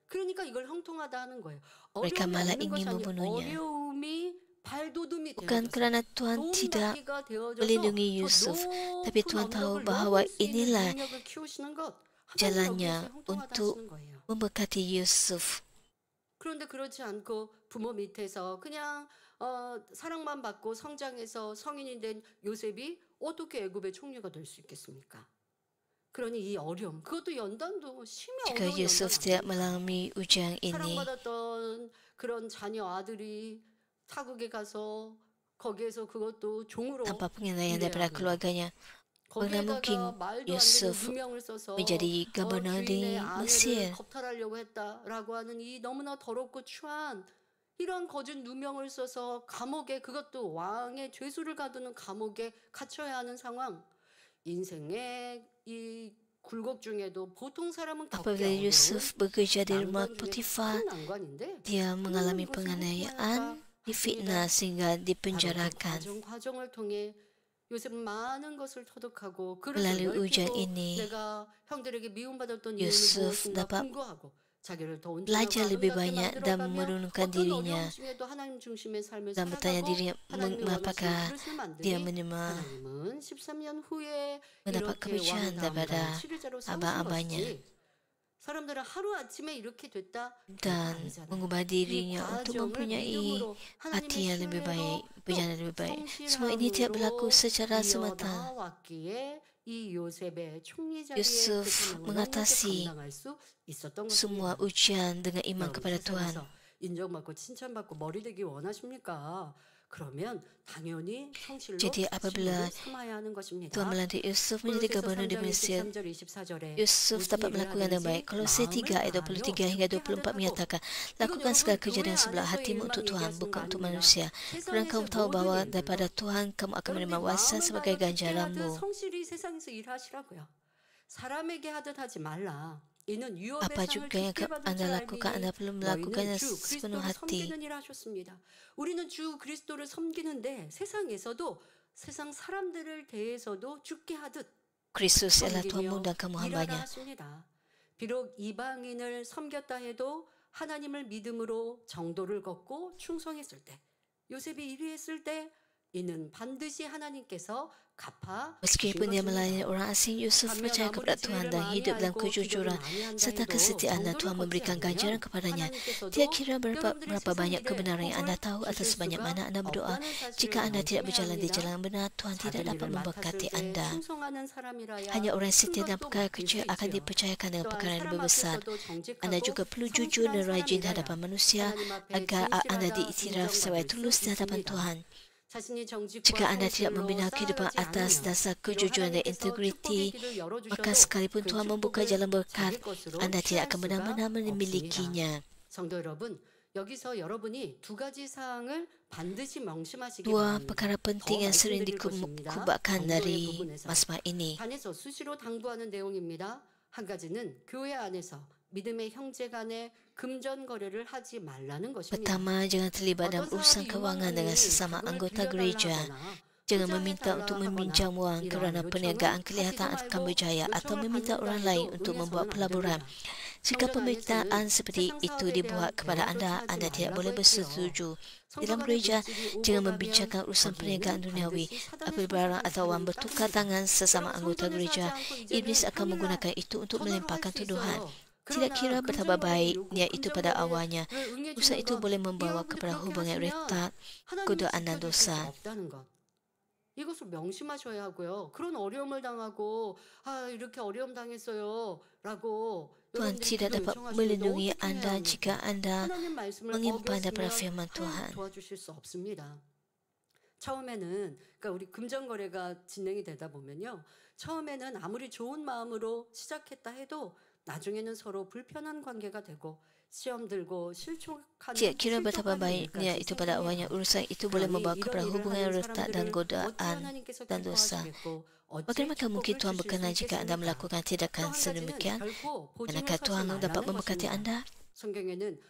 그러니까 이걸 형통하다 하는 거예요. Mereka malah ingin membunuhnya. Bukan kerana Tuhan tidak melindungi Yusuf, tapi Tuhan tahu bahawa inilah jalannya untuk memberkati Yusuf. 그런데 그렇지 않고 부모 밑에서 그냥 사랑만 받고 성장해서 성인이 된 요셉이 어떻게 애굽의 총리가 될 수 있겠습니까? 그러니 이 어려움, 그것도 연단도 심히 Jika 어려운 Yusuf tidak melalui ujian ini, 사랑받았던 그런 자녀 아들이 타국에 가서 거기에서 그것도 종으로 tanpa penilaian daripada keluarganya, bagaimana mungkin 말도 안 되는 Yusuf 누명을 써서 menjadi gubernur di 주인의 아내를 Mesir? 겁탈하려고 했다라고 하는 이 너무나 더럽고 추한 이런 거짓 누명을 써서 감옥에, 그것도 왕의 죄수를 가두는 감옥에 갇혀야 하는 상황. 인생의 이 굴곡 중에도 보통 사람은 겪기 Apabila 어려운 Yusuf bekerja di rumah 난관 중에 Potifar, 큰 난관인데 dia mengalami penganiayaan, difitnah sehingga dipenjarakan. 과정을 통해 요셉은 많은 것을 터득하고 Melalui ujian 또 ini, 내가 형들에게 미움받았던 Yusuf 이유는 무엇인가 dapat 궁금하고 자기를 더 belajar 온전하고 lebih 아름답게 banyak dan 만들어가며 menurunkan 어떤 dirinya 어려움 중에도 하나님 중심의 삶을 dan bertanya 살아가고 diri 하나님이 apakah 원하시는 그릇을 만드니 dia menerima 하나님은 13년 후에 mendapat 이렇게 kepercayaan 왕 daripada 다음과 7일자로 세우신 abang-abangnya 것이지 사람들은 하루아침에 이렇게 됐다 dan mengubah dirinya untuk mempunyai hati yang lebih baik, berjalan lebih baik. Semua ini tidak berlaku secara semata. Yusuf mengatasi semua ujian dengan iman kepada Tuhan. 인정받고 칭찬받고 머리 되기 원하십니까? 그러면 당연히 성실로 Jadi apabila 삼아야 하는 것입니다. Tuhan melantik Yusuf menjadi gubernur di Mesir, Yusuf dapat melakukan yang baik. Kolose 3 ayat 23 hingga 24 menyatakan, lakukan segala kerja dengan sebelah hatimu untuk Tuhan, bukan untuk manusia. Kerana kamu tahu bahawa daripada Tuhan kamu akan menerima warisan sebagai ganjaranmu. 성실히 세상에서 일하시라고요. 사람에게 하듯 하지 말라. Apa juga yang Anda lakukan, Anda perlu melakukannya sepenuh hati. 우리는 주 그리스도를 섬기는데 세상에서도 세상 사람들을 대해서도 죽게 하듯 Kristus ialah Tuhanmu dan kamu hambanya. 비록 이방인을 섬겼다 해도 하나님을 믿음으로 정도를 걷고 충성했을 때, 요셉이 이리했을 때 이는 반드시 하나님께서 Meskipun dia melayani orang asing, Yusuf percaya kepada Tuhan dan hidup dalam kejujuran serta kesetiaan, dan Tuhan memberikan ganjaran kepadanya. Tidak kira berapa banyak kebenaran yang Anda tahu atau sebanyak mana Anda berdoa, jika Anda tidak berjalan di jalan benar, Tuhan tidak dapat memberkati Anda. Hanya orang yang setia dalam perkara kecil akan dipercayakan dengan perkara yang lebih besar. Anda juga perlu jujur dan rajin di hadapan manusia agar Anda diiktiraf sebagai tulus di hadapan Tuhan. Jika Anda tidak membina kehidupan atas dasar kejujuran dan integriti, maka sekalipun Tuhan membuka jalan berkat, Anda tidak akan benar-benar memilikinya. 성도 여러분, 여기서 여러분이 두 가지 사항을 반드시 명심하시기 Dua 바랍니다. perkara penting yang sering dikubatkan dari mazmum ini. 단에서 수시로 당부하는 내용입니다. 한 가지는 교회 안에서 믿음의 형제 간에 금전 거래를 하지 말라는 것입니다. Pertama, jangan terlibat dalam urusan kewangan dengan sesama anggota gereja. Jangan meminta untuk meminjam wang kerana perniagaan kelihatan akan berjaya atau meminta orang lain untuk membuat pelaburan. Jika permintaan seperti itu dibuat kepada anda, anda tidak boleh bersetuju. Dalam gereja, jangan membincangkan urusan perniagaan duniawi. Apabila barang atau wang bertukar tangan sesama anggota gereja, iblis akan menggunakan itu untuk melemparkan tuduhan. Tidak kira betapa baik niat itu pada awalnya, usaha itu boleh membawa kepada hubungan retak, godaan dan dosa. 이것을 명심하셔야 하고요. 그런 어려움을 당하고 이렇게 어려움 당했어요 라고 Tuhan tidak dapat melindungi anda jika anda menyimpan daripada firman Tuhan. 도와주실 수 없습니다. 처음에는 그러니까 우리 금전 거래가 진행이 되다 보면요. 처음에는 아무리 좋은 마음으로 시작했다 해도 나중에는 서로 불편한 관계가 되고 시험 들고 실족하는 Tidak kira betapa baiknya itu pada awalnya, urusan itu boleh membawa kepada hubungan yang retak dan godaan dan dosa. Bagaimana mungkin Tuhan berkenan jika anda melakukan tindakan sedemikian? Manakah Tuhan dapat memberkati anda?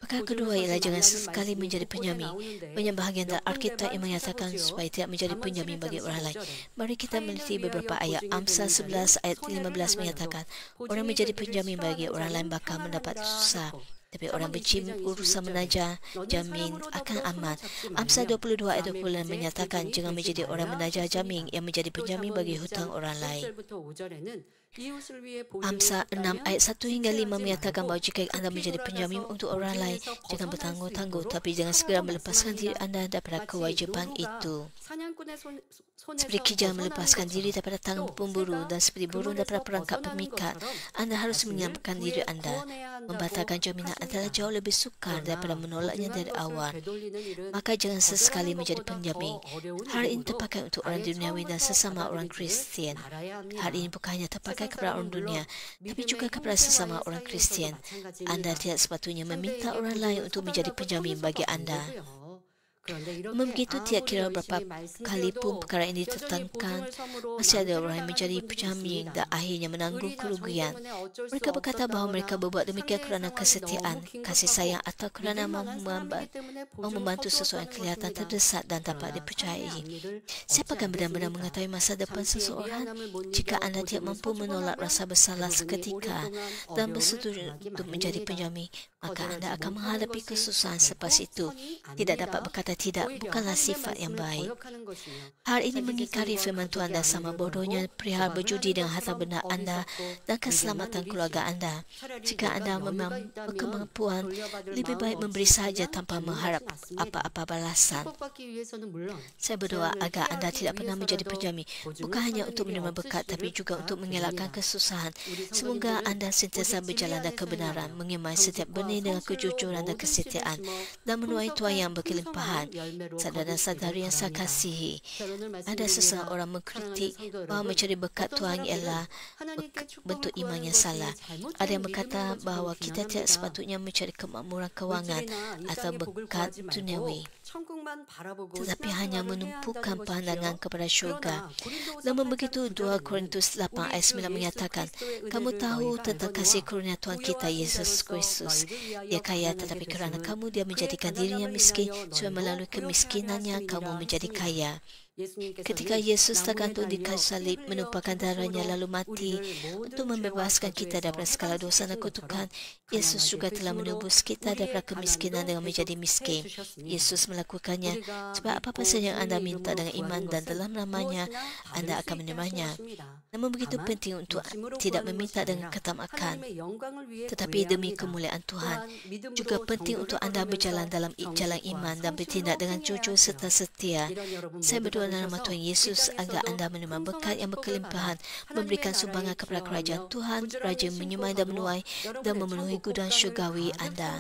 Perkara kedua ialah jangan sesekali menjadi penyamin. Banyak bahagian dalam Alkitab yang menyatakan supaya tidak menjadi penyamin bagi orang lain. Mari kita meneliti beberapa ayat. Amsal 11 ayat 15 menyatakan, orang menjadi penyamin bagi orang lain bakal mendapat susah. Tapi orang benci urusan menajar jamin akan aman. Amsal 22 ayat 20 menyatakan jangan menjadi orang menajar jamin yang menjadi penjamin bagi hutang orang lain. Amsal 6 ayat 1 hingga 5 menyatakan bahawa jika anda menjadi penjamin untuk orang lain, jangan bertangguh-tangguh, tapi jangan segera melepaskan diri anda daripada kewajipan itu. Seperti kijang melepaskan diri daripada tangan pemburu dan seperti burung daripada perangkap pemikat, anda harus menyelamatkan diri anda. Membatalkan jaminan adalah jauh lebih sukar daripada menolaknya dari awal. Maka jangan sesekali menjadi penjamin. Hal ini terpakai untuk orang duniawi dan sesama orang Kristian. Hal ini bukan hanya terpakai kepada orang dunia, tapi juga kepada sesama orang Kristian. Anda tidak sepatutnya meminta orang lain untuk menjadi penjamin bagi anda. Begitu tidak kira berapa kali pun perkara ini ditentangkan, masih ada orang yang menjadi penjamin dan akhirnya menanggung kerugian. Mereka berkata bahawa mereka berbuat demikian kerana kesetiaan, kasih sayang atau kerana mahu membantu seseorang yang kelihatan terdesak dan dapat dipercayai. Siapa akan benar-benar mengetahui masa depan seseorang? Jika anda tidak mampu menolak rasa bersalah seketika dan bersetuju untuk menjadi penjamin, maka anda akan menghadapi kesusahan selepas itu. Tidak dapat berkata tidak bukanlah sifat yang baik. Hal ini mengingkari firman Tuhan dan sama bodohnya perihal berjudi dengan harta benda anda dan keselamatan keluarga anda. Jika anda memang berkemampuan, lebih baik memberi sahaja tanpa mengharap apa-apa balasan. Saya berdoa agar anda tidak pernah menjadi penjamin, bukan hanya untuk menerima berkat tapi juga untuk mengelakkan kesusahan. Semoga anda sentiasa berjalan dalam kebenaran, mengimai setiap benih dengan kejujuran dan kesetiaan dan menuai tuai yang berkelimpahan. Saudara-saudari yang saya kasihi, ada seseorang mengkritik bahawa mencari berkat Tuhan ialah bentuk iman yang salah. Ada yang berkata bahawa kita tidak sepatutnya mencari kemakmuran kewangan atau berkat duniawi, tetapi hanya menumpukan pandangan kepada syurga. Namun begitu 2 Korintus 8 ayat 9 menyatakan, kamu tahu tentang kasih karunia Tuhan kita Yesus Kristus. Dia kaya tetapi kerana kamu dia menjadikan dirinya miskin supaya melalui kemiskinannya kamu menjadi kaya. Ketika Yesus tergantung di kayu salib, menumpahkan darahnya lalu mati untuk membebaskan kita daripada segala dosa dan kutukan, Yesus juga telah menebus kita daripada kemiskinan dengan menjadi miskin. Yesus melakukannya sebab apa-apa saja yang anda minta dengan iman dan dalam namanya, anda akan menerimanya. Namun begitu penting untuk tidak meminta dengan ketamakan, tetapi demi kemuliaan Tuhan. Juga penting untuk anda berjalan dalam jalan iman dan bertindak dengan jujur serta setia. Saya berdoa dalam nama Tuhan Yesus agar anda menerima berkat yang berkelimpahan, memberikan sumbangan kepada kerajaan Tuhan, Raja menyemai dan menuai dan memenuhi gudang syurgawi anda.